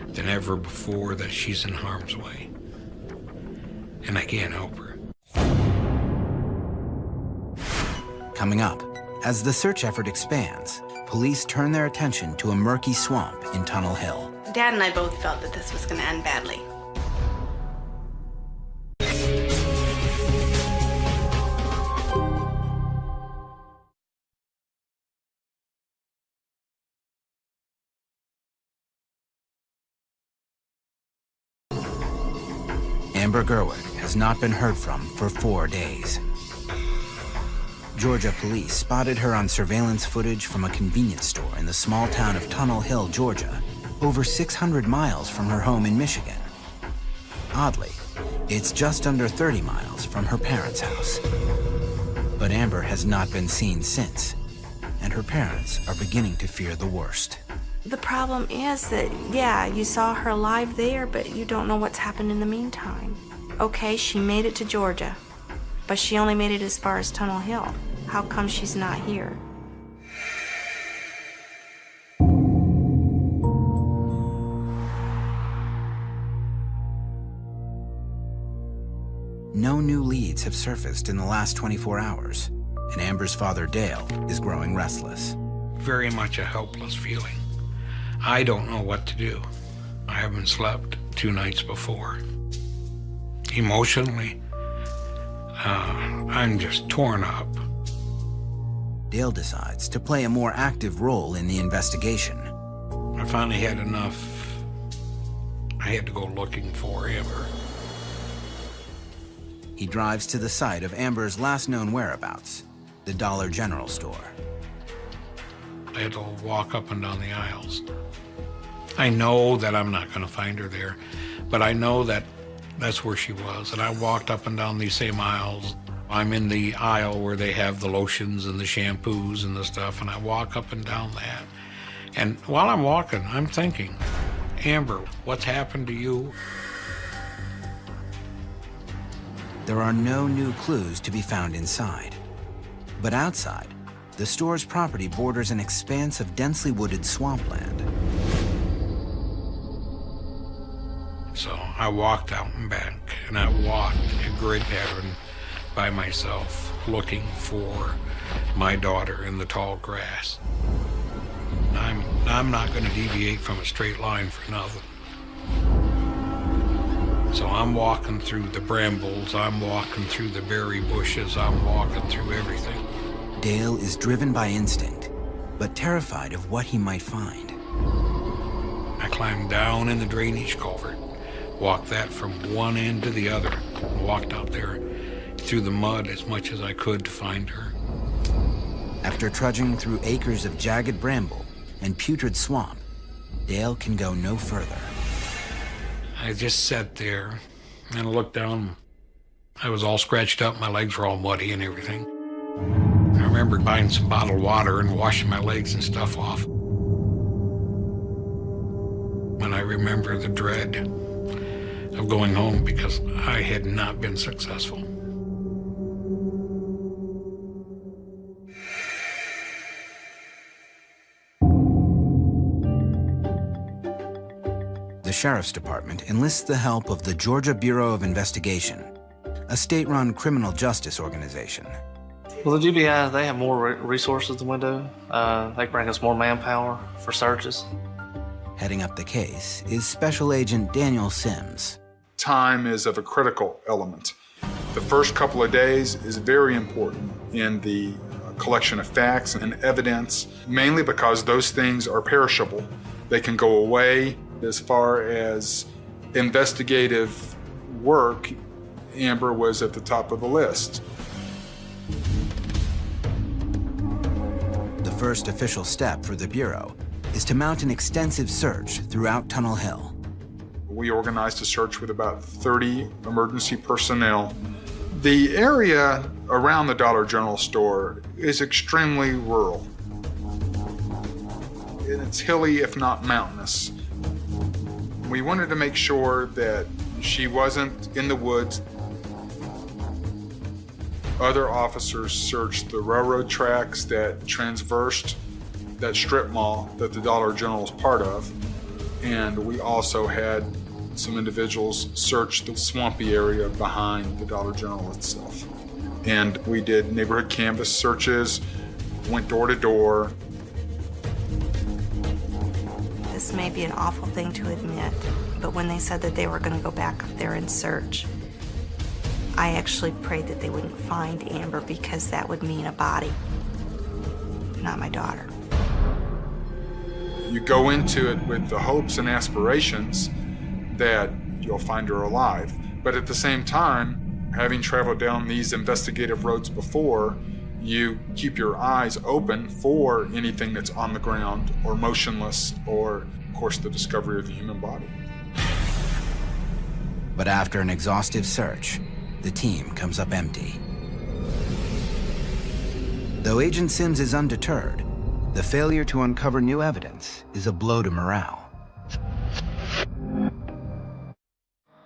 than ever before that she's in harm's way, and I can't help her. Coming up, as the search effort expands, police turn their attention to a murky swamp in Tunnel Hill. Dad and I both felt that this was going to end badly. Amber Gerwig has not been heard from for 4 days. Georgia police spotted her on surveillance footage from a convenience store in the small town of Tunnel Hill, Georgia, over 600 miles from her home in Michigan. Oddly, it's just under 30 miles from her parents' house. But Amber has not been seen since, and her parents are beginning to fear the worst. The problem is that, yeah, you saw her alive there, but you don't know what's happened in the meantime. Okay, she made it to Georgia, but she only made it as far as Tunnel Hill. How come she's not here? no new leads have surfaced in the last 24 hours, and Amber's father, Dale, is growing restless. Very much a helpless feeling. I don't know what to do. I haven't slept 2 nights before. Emotionally, I'm just torn up. Dale decides to play a more active role in the investigation. I finally had enough. I had to go looking for Amber. He drives to the site of Amber's last known whereabouts, the Dollar General store. I had to walk up and down the aisles. I know that I'm not going to find her there, but I know that that's where she was. And I walked up and down these same aisles. I'm in the aisle where they have the lotions and the shampoos and the stuff, and I walk up and down that. And while I'm walking, I'm thinking, Amber, what's happened to you? There are no new clues to be found inside. But outside, the store's property borders an expanse of densely wooded swampland. So I walked out and back, and I walked a grid pattern by myself, looking for my daughter in the tall grass. I'm not going to deviate from a straight line for nothing. So I'm walking through the brambles, I'm walking through the berry bushes, I'm walking through everything. Dale is driven by instinct, but terrified of what he might find. I climbed down in the drainage culvert, walked that from one end to the other, walked out there through the mud as much as I could to find her. After trudging through acres of jagged bramble and putrid swamp, Dale can go no further. I just sat there and looked down. I was all scratched up, my legs were all muddy and everything. I remember buying some bottled water and washing my legs and stuff off. And I remember the dread of going home because I had not been successful. The Sheriff's Department enlists the help of the Georgia Bureau of Investigation, a state-run criminal justice organization. Well, the GBI, they have more resources than we do. They bring us more manpower for searches. Heading up the case is Special Agent Daniel Sims. Time is of a critical element. The first couple of days is very important in the collection of facts and evidence, mainly because those things are perishable. They can go away. As far as investigative work, Amber was at the top of the list. The first official step for the Bureau is to mount an extensive search throughout Tunnel Hill. We organized a search with about 30 emergency personnel. The area around the Dollar General store is extremely rural. It's hilly, if not mountainous. We wanted to make sure that she wasn't in the woods. Other officers searched the railroad tracks that transversed that strip mall that the Dollar General is part of. And we also had some individuals search the swampy area behind the Dollar General itself. And we did neighborhood canvas searches, went door to door. This may be an awful thing to admit, but when they said that they were going to go back up there and search, I actually prayed that they wouldn't find Amber because that would mean a body, not my daughter. You go into it with the hopes and aspirations that you'll find her alive. But at the same time, having traveled down these investigative roads before, you keep your eyes open for anything that's on the ground or motionless, or, of course, the discovery of the human body. But after an exhaustive search, the team comes up empty. Though Agent Sims is undeterred, the failure to uncover new evidence is a blow to morale.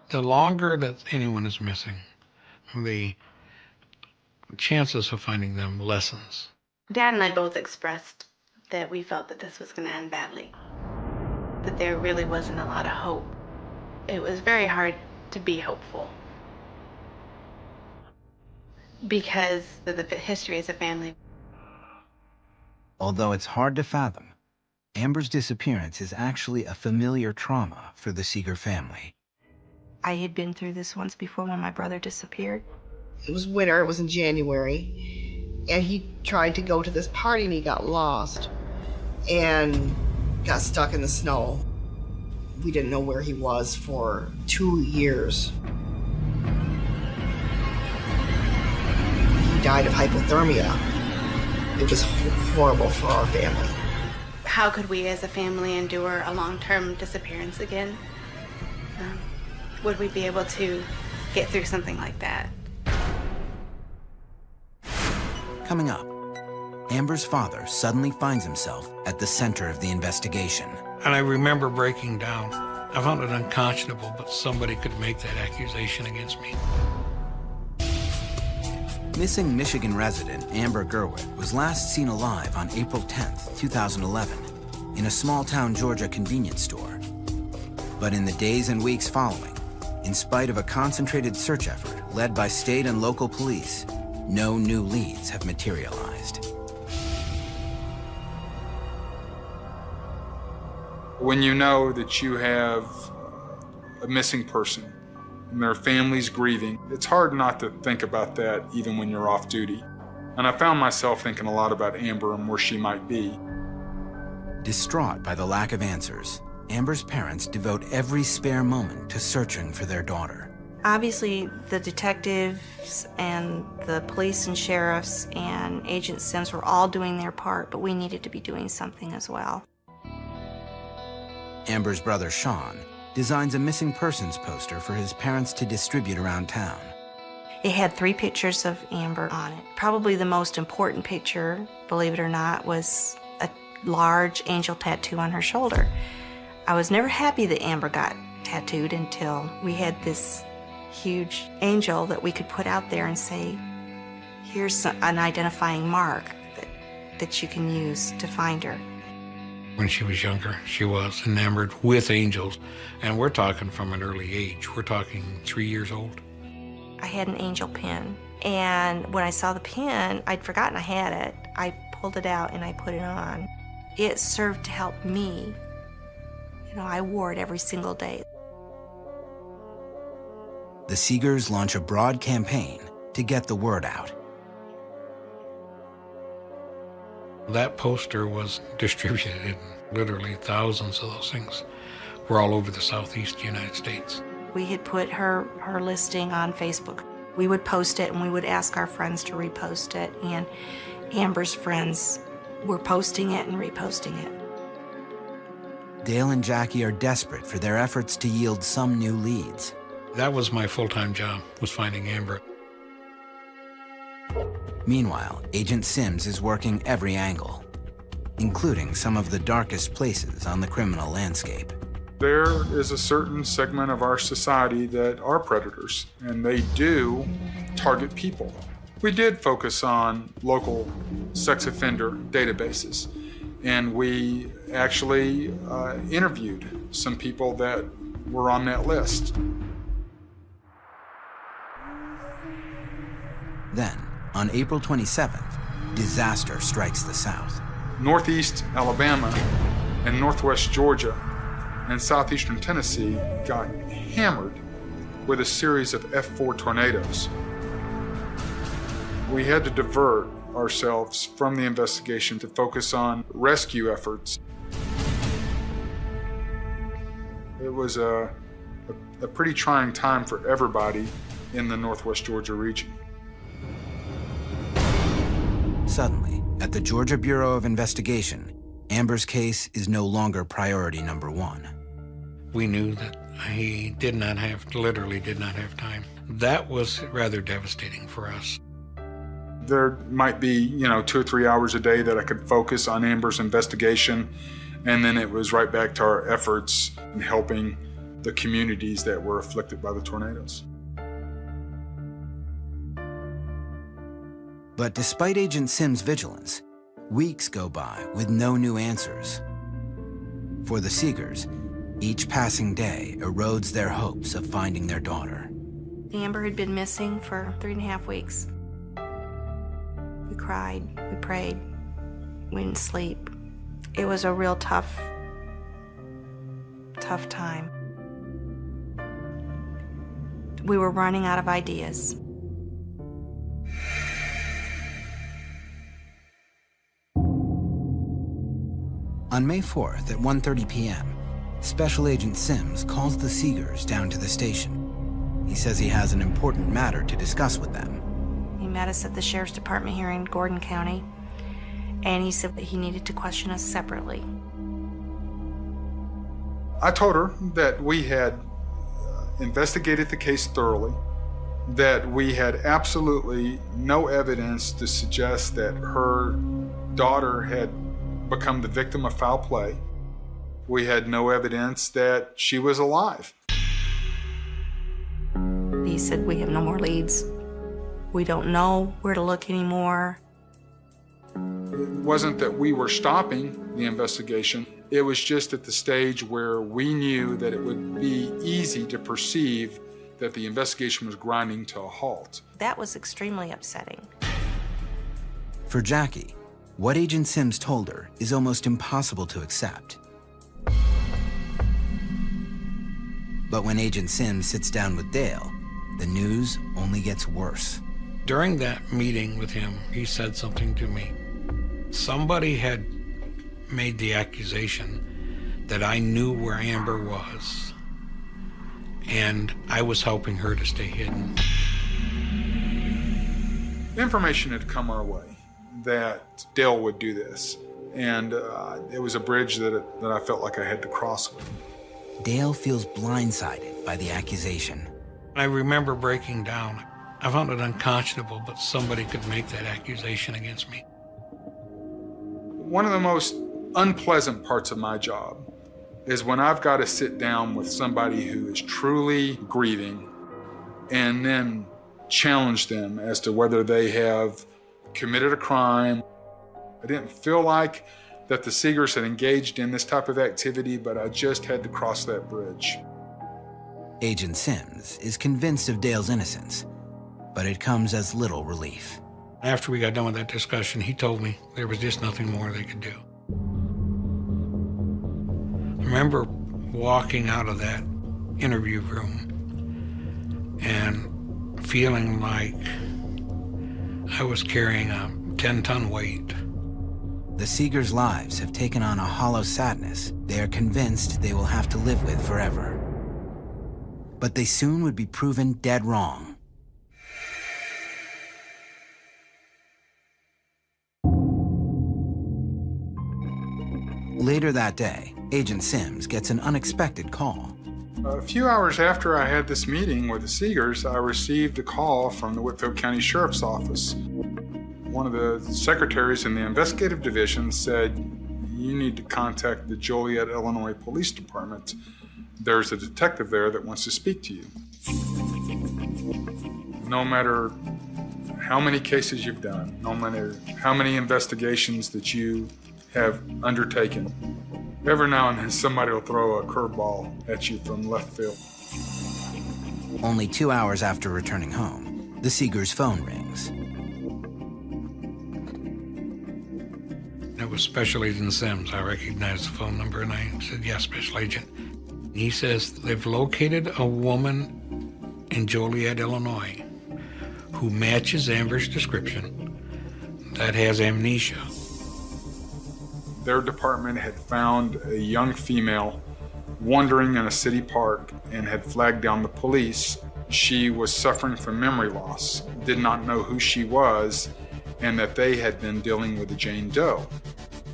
The longer that anyone is missing, the chances of finding them lessens. Dad and I both expressed that we felt that this was going to end badly, that there really wasn't a lot of hope. It was very hard to be hopeful. because of the history as a family. Although it's hard to fathom, Amber's disappearance is actually a familiar trauma for the Seeger family. I had been through this once before when my brother disappeared. It was winter, it was in January, and he tried to go to this party and he got lost and got stuck in the snow. We didn't know where he was for 2 years. He died of hypothermia. It was horrible for our family. How could we as a family endure a long-term disappearance again? Would we be able to get through something like that? Coming up, Amber's father suddenly finds himself at the center of the investigation. And I remember breaking down. I found it unconscionable, but somebody could make that accusation against me. Missing Michigan resident Amber Gerwit was last seen alive on April 10th, 2011, in a small-town Georgia convenience store. But in the days and weeks following, in spite of a concentrated search effort led by state and local police, no new leads have materialized. When you know that you have a missing person and their family's grieving, it's hard not to think about that even when you're off duty. And I found myself thinking a lot about Amber and where she might be. Distraught by the lack of answers, Amber's parents devote every spare moment to searching for their daughter. Obviously, the detectives and the police and sheriffs and Agent Sims were all doing their part, but we needed to be doing something as well. Amber's brother, Sean, designs a missing persons poster for his parents to distribute around town. It had 3 pictures of Amber on it. Probably the most important picture, believe it or not, was a large angel tattoo on her shoulder. I was never happy that Amber got tattooed until we had this huge angel that we could put out there and say, here's an identifying mark that you can use to find her. When she was younger, she was enamored with angels, and we're talking from an early age. We're talking 3 years old. I had an angel pin, and when I saw the pin, I'd forgotten I had it. I pulled it out and I put it on. It served to help me. You know, I wore it every single day. The Seegers launch a broad campaign to get the word out. That poster was distributed in literally thousands of those things. We're all over the southeast United States. We had put her listing on Facebook. We would post it and we would ask our friends to repost it, and Amber's friends were posting it and reposting it. Dale and Jackie are desperate for their efforts to yield some new leads. That was my full-time job, was finding Amber. Meanwhile, Agent Sims is working every angle, including some of the darkest places on the criminal landscape. There is a certain segment of our society that are predators, and they do target people. We did focus on local sex offender databases, and we actually interviewed some people that were on that list. Then, on April 27th, disaster strikes the South. Northeast Alabama and northwest Georgia and southeastern Tennessee got hammered with a series of F4 tornadoes. We had to divert ourselves from the investigation to focus on rescue efforts. It was a pretty trying time for everybody in the northwest Georgia region. Suddenly, at the Georgia Bureau of Investigation, Amber's case is no longer priority number 1. We knew that he literally did not have time. That was rather devastating for us. There might be, 2 or 3 hours a day that I could focus on Amber's investigation, and then it was right back to our efforts in helping the communities that were afflicted by the tornadoes. But despite Agent Sims' vigilance, weeks go by with no new answers. For the Seegers, each passing day erodes their hopes of finding their daughter. Amber had been missing for 3.5 weeks. We cried, we prayed, we didn't sleep. It was a real tough time. We were running out of ideas. On May 4th at 1:30 p.m., Special Agent Sims calls the Seegers down to the station. He says he has an important matter to discuss with them. He met us at the Sheriff's Department here in Gordon County, and he said that he needed to question us separately. I told her that we had investigated the case thoroughly, that we had absolutely no evidence to suggest that her daughter had become the victim of foul play. We had no evidence that she was alive. He said, we have no more leads. We don't know where to look anymore. It wasn't that we were stopping the investigation. It was just at the stage where we knew that it would be easy to perceive that the investigation was grinding to a halt. That was extremely upsetting. For Jackie, what Agent Sims told her is almost impossible to accept. But when Agent Sims sits down with Dale, the news only gets worse. During that meeting with him, he said something to me. Somebody had made the accusation that I knew where Amber was, and I was helping her to stay hidden. Information had come our way that Dale would do this, and it was a bridge that I felt like I had to cross with him. Dale feels blindsided by the accusation. I remember breaking down. I found it unconscionable, but somebody could make that accusation against me. One of the most unpleasant parts of my job is when I've got to sit down with somebody who is truly grieving and then challenge them as to whether they have committed a crime. I didn't feel like that the Seegers had engaged in this type of activity, but I just had to cross that bridge. Agent Sims is convinced of Dale's innocence, but it comes as little relief. After we got done with that discussion, he told me there was just nothing more they could do. I remember walking out of that interview room and feeling like I was carrying a 10-ton weight. The Seegers' lives have taken on a hollow sadness they are convinced they will have to live with forever. But they soon would be proven dead wrong. Later that day, Agent Sims gets an unexpected call. A few hours after I had this meeting with the Seegers, I received a call from the Whitfield County Sheriff's Office. One of the secretaries in the investigative division said, "You need to contact the Joliet, Illinois Police Department. There's a detective there that wants to speak to you." No matter how many cases you've done, no matter how many investigations that you have undertaken, every now and then somebody will throw a curveball at you from left field. Only 2 hours after returning home, the Seegers' phone rings. It was Special Agent Sims. I recognized the phone number and I said, "Yes, Special Agent." He says they've located a woman in Joliet, Illinois, who matches Amber's description, that has amnesia. Their department had found a young female wandering in a city park and had flagged down the police. She was suffering from memory loss, did not know who she was, and that they had been dealing with a Jane Doe.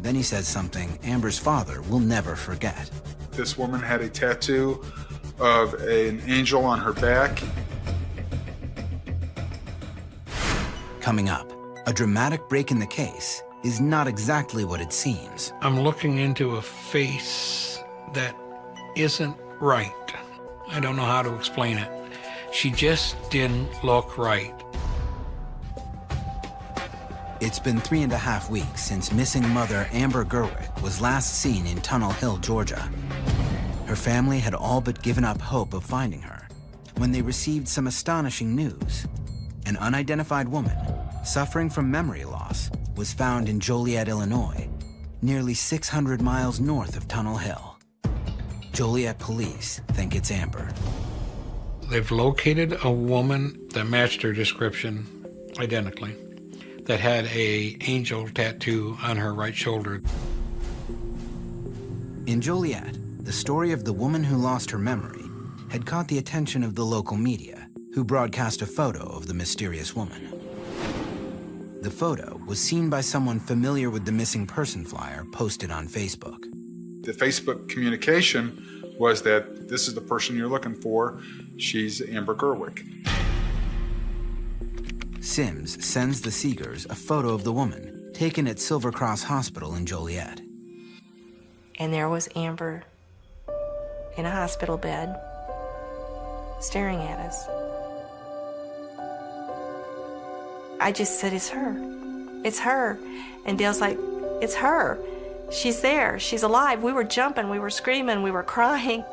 Then he says something Amber's father will never forget. This woman had a tattoo of an angel on her back. Coming up, a dramatic break in the case is not exactly what it seems. I'm looking into a face that isn't right. I don't know how to explain it. She just didn't look right. It's been 3.5 weeks since missing mother Amber Gerwick was last seen in Tunnel Hill, Georgia. Her family had all but given up hope of finding her when they received some astonishing news. An unidentified woman suffering from memory loss, was found in Joliet, Illinois, nearly 600 miles north of Tunnel Hill. Joliet police think it's Amber. They've located a woman that matched her description identically, that had an angel tattoo on her right shoulder. In Joliet, the story of the woman who lost her memory had caught the attention of the local media, who broadcast a photo of the mysterious woman. The photo was seen by someone familiar with the missing person flyer posted on Facebook. The Facebook communication was that this is the person you're looking for. She's Amber Gerwick. Sims sends the Seegers a photo of the woman taken at Silver Cross Hospital in Joliet. And there was Amber in a hospital bed, staring at us. I just said, it's her. It's her. And Dale's like, it's her. She's there. She's alive. We were jumping. We were screaming. We were crying.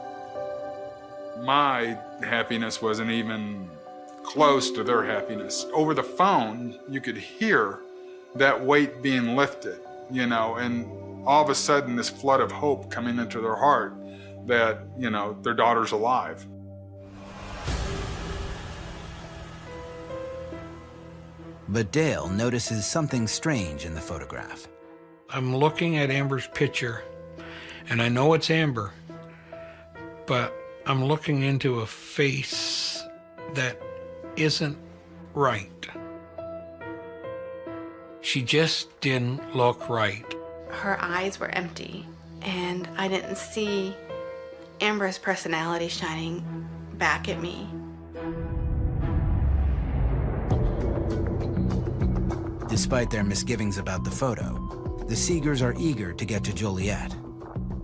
My happiness wasn't even close to their happiness. Over the phone, you could hear that weight being lifted, you know, and all of a sudden this flood of hope coming into their heart that, you know, their daughter's alive. But Dale notices something strange in the photograph. I'm looking at Amber's picture, and I know it's Amber, but I'm looking into a face that isn't right. She just didn't look right. Her eyes were empty, and I didn't see Amber's personality shining back at me. Despite their misgivings about the photo, the Seegers are eager to get to Joliet.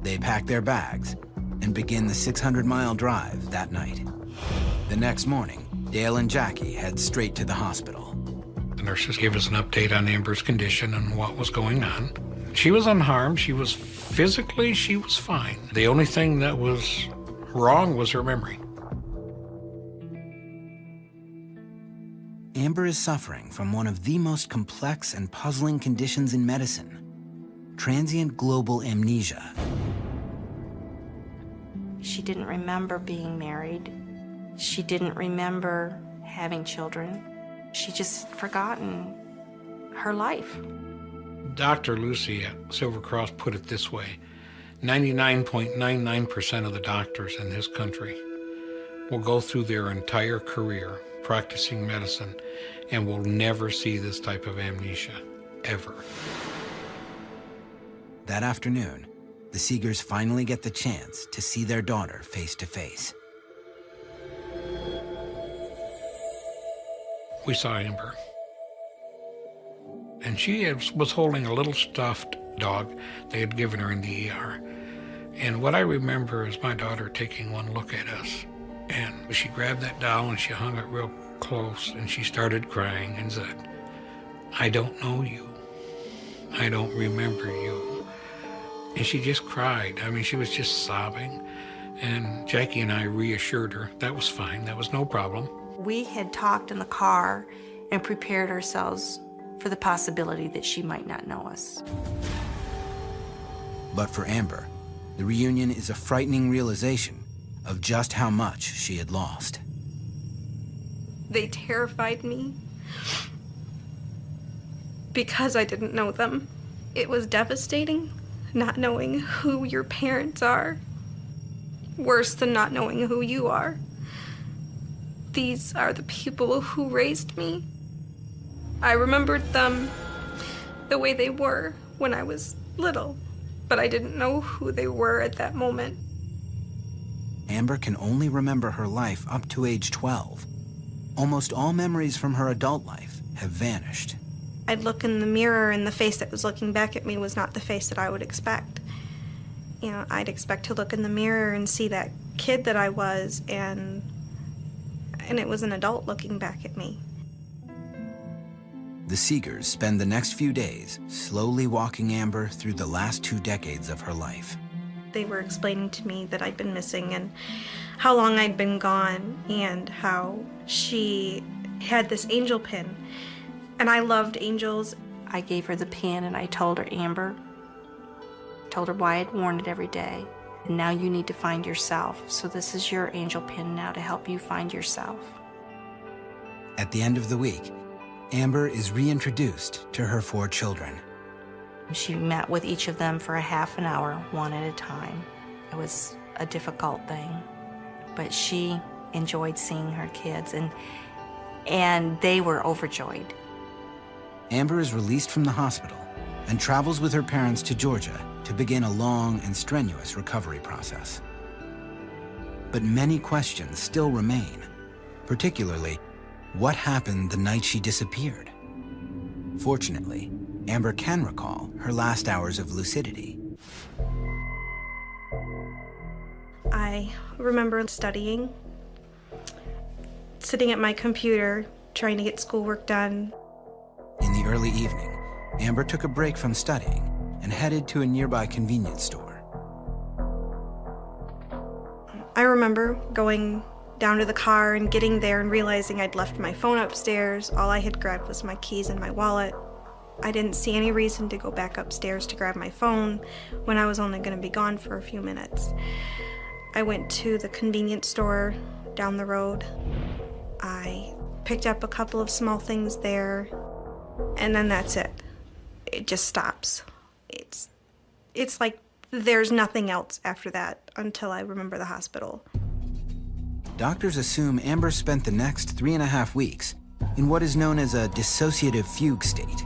They pack their bags and begin the 600-mile drive that night. The next morning, Dale and Jackie head straight to the hospital. The nurses gave us an update on Amber's condition and what was going on. She was unharmed. She was fine. The only thing that was wrong was her memory. Amber is suffering from one of the most complex and puzzling conditions in medicine, transient global amnesia. She didn't remember being married. She didn't remember having children. She just forgotten her life. Dr. Lucy at Silver Cross put it this way: 99.99% of the doctors in this country will go through their entire career practicing medicine and will never see this type of amnesia, ever. That afternoon, the Seegers finally get the chance to see their daughter face to face. We saw Amber, and she was holding a little stuffed dog they had given her in the ER. And what I remember is my daughter taking one look at us, and she grabbed that doll and she hung it real close, and she started crying and said, "I don't know you. I don't remember you." And she just cried. I mean, she was just sobbing. And Jackie and I reassured her that was fine, that was no problem. We had talked in the car and prepared ourselves for the possibility that she might not know us. But for Amber, the reunion is a frightening realization of just how much she had lost. They terrified me because I didn't know them. It was devastating not knowing who your parents are. Worse than not knowing who you are. These are the people who raised me. I remembered them the way they were when I was little, but I didn't know who they were at that moment. Amber can only remember her life up to age 12. Almost all memories from her adult life have vanished. I'd look in the mirror and the face that was looking back at me was not the face that I would expect. You know, I'd expect to look in the mirror and see that kid that I was, and it was an adult looking back at me. The Seegers spend the next few days slowly walking Amber through the last 2 decades of her life. They were explaining to me that I'd been missing and how long I'd been gone and how she had this angel pin And I loved angels. I gave her the pin and I told her, Amber, told her why I'd worn it every day. And now you need to find yourself. So this is your angel pin now to help you find yourself. At the end of the week, Amber is reintroduced to her 4 children. She met with each of them for a half an hour, one at a time. It was a difficult thing, but she enjoyed seeing her kids, and they were overjoyed. Amber is released from the hospital and travels with her parents to Georgia to begin a long and strenuous recovery process. But many questions still remain, particularly what happened the night she disappeared. Fortunately, Amber can recall her last hours of lucidity. I remember studying, sitting at my computer, trying to get schoolwork done. In the early evening, Amber took a break from studying and headed to a nearby convenience store. I remember going down to the car and getting there and realizing I'd left my phone upstairs. All I had grabbed was my keys and my wallet. I didn't see any reason to go back upstairs to grab my phone when I was only going to be gone for a few minutes. I went to the convenience store down the road. I picked up a couple of small things there, and then that's it. It just stops. It's like there's nothing else after that until I remember the hospital. Doctors assume Amber spent the next 3.5 weeks in what is known as a dissociative fugue state.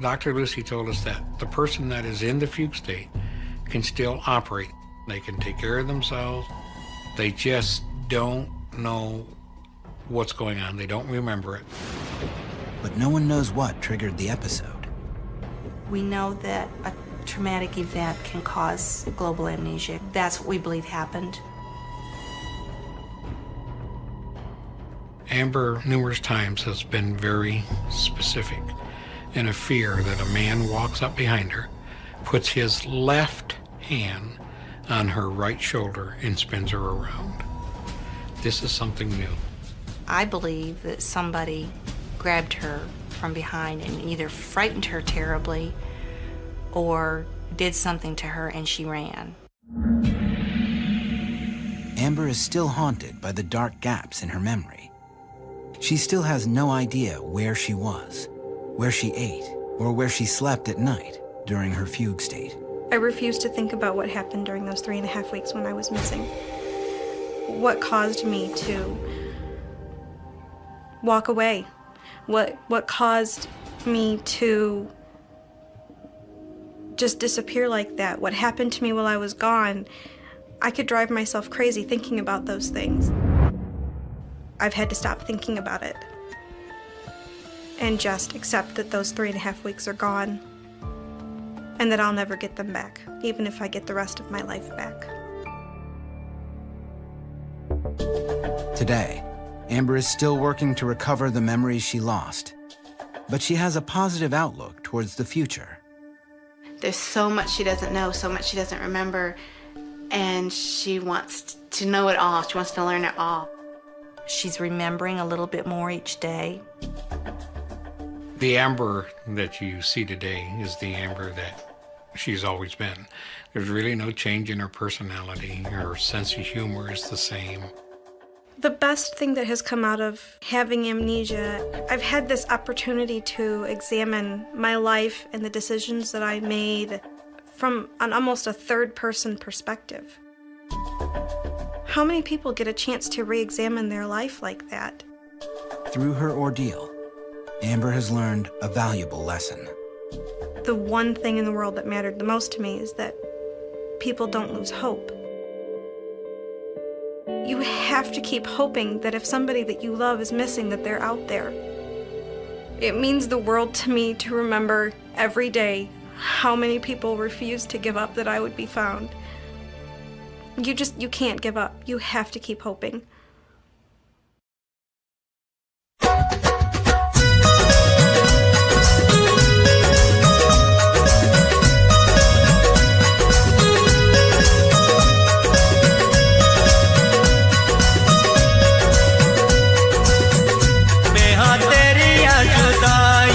Dr. Lucy told us that the person that is in the fugue state can still operate. They can take care of themselves. They just don't know what's going on. They don't remember it. But no one knows what triggered the episode. We know that a traumatic event can cause global amnesia. That's what we believe happened. Amber numerous times has been very specific in a fear that a man walks up behind her, puts his left hand on her right shoulder and spins her around. This is something new. I believe that somebody grabbed her from behind and either frightened her terribly or did something to her and she ran. Amber is still haunted by the dark gaps in her memory. She still has no idea where she was, where she ate, or where she slept at night during her fugue state. I refuse to think about what happened during those 3.5 weeks when I was missing. What caused me to walk away? What caused me to just disappear like that? What happened to me while I was gone? I could drive myself crazy thinking about those things. I've had to stop thinking about it and just accept that those 3.5 weeks are gone and that I'll never get them back, even if I get the rest of my life back. Today, Amber is still working to recover the memories she lost, but she has a positive outlook towards the future. There's so much she doesn't know, so much she doesn't remember, and she wants to know it all. She wants to learn it all. She's remembering a little bit more each day. The Amber that you see today is the Amber that she's always been. There's really no change in her personality. Her sense of humor is the same. The best thing that has come out of having amnesia, I've had this opportunity to examine my life and the decisions that I made from an almost a third-person perspective. How many people get a chance to re-examine their life like that? Through her ordeal, Amber has learned a valuable lesson. The one thing in the world that mattered the most to me is that people don't lose hope. You have to keep hoping that if somebody that you love is missing, that they're out there. It means the world to me to remember every day how many people refused to give up that I would be found. You can't give up. You have to keep hoping. तेरी जुदाई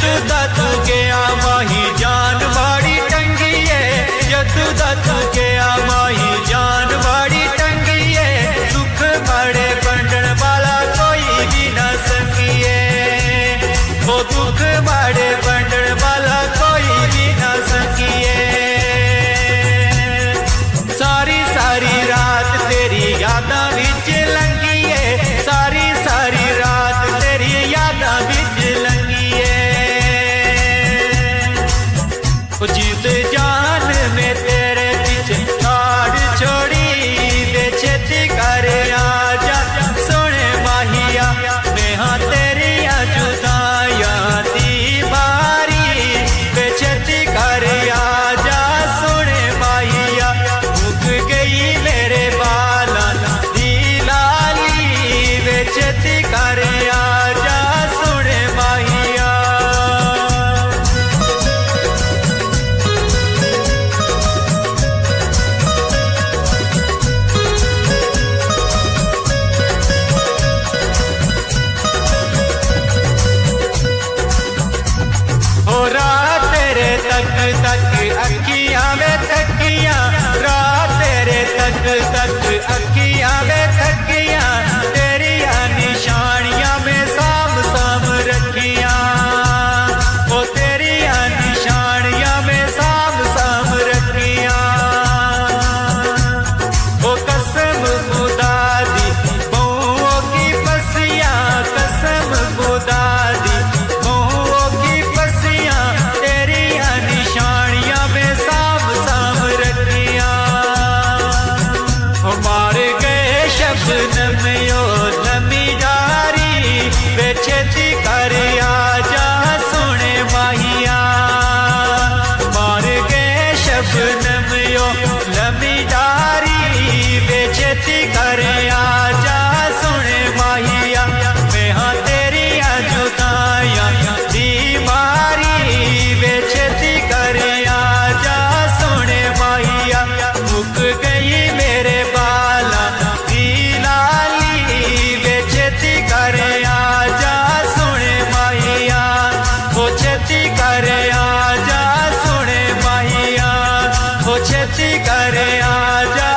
जदू दा तू गया माही जान बाड़ी टंगी है, जदू दा तू गया माही जान बाड़ी टंगी है, दुख माड़े बंडन वाला कोई भी ना संगिए, वो दुख माड़े बंडन वाला कोई भी ना संगिए। सारी सारी रात तेरी यादां विच लंघी है, सारी सारी रात तेरी यादां विच लंघी है। ओ जीत जान में तेरे पीछे ठाड़ छोड़ी वे छेती कर आजा सोने माहिया, मैं हाँ तेरिया जुदाइयां दी मारी वे छेती कर आजा सोने माहिया, मुक गई मेरे बाला दी लाली वे छेती कर आजा सोने माहिया। हो रात तेरे तक तक अखियां में थकियां, रात तेरे तक तक अखियां में थकियां, तेरिया निशानियां में साम साम रखियां, ओ तेरिया निशानियां में साम साम रखियां। ओ कसम खुदा दी बहुओं की पसियां, कसम खुदा दी बहुओं की पसियां, तेरिया निशानियां में साम साम रखियां। मार गए शबनम यो नमी डारी वे छेती कर आजा सोने माहिया, मार गए शबनम यो नमी डारी वे छेती कर आजा सोने माहिया, मैं हाँ तेरिया जुदाइयां दी मारी वे छेती कर आजा सोने माहिया, मुक गई मेरे बाला दी लाली वे छेती कर आजा सोने माहिया, वो छेती कर आजा सोने माहिया, वो छेती कर आजा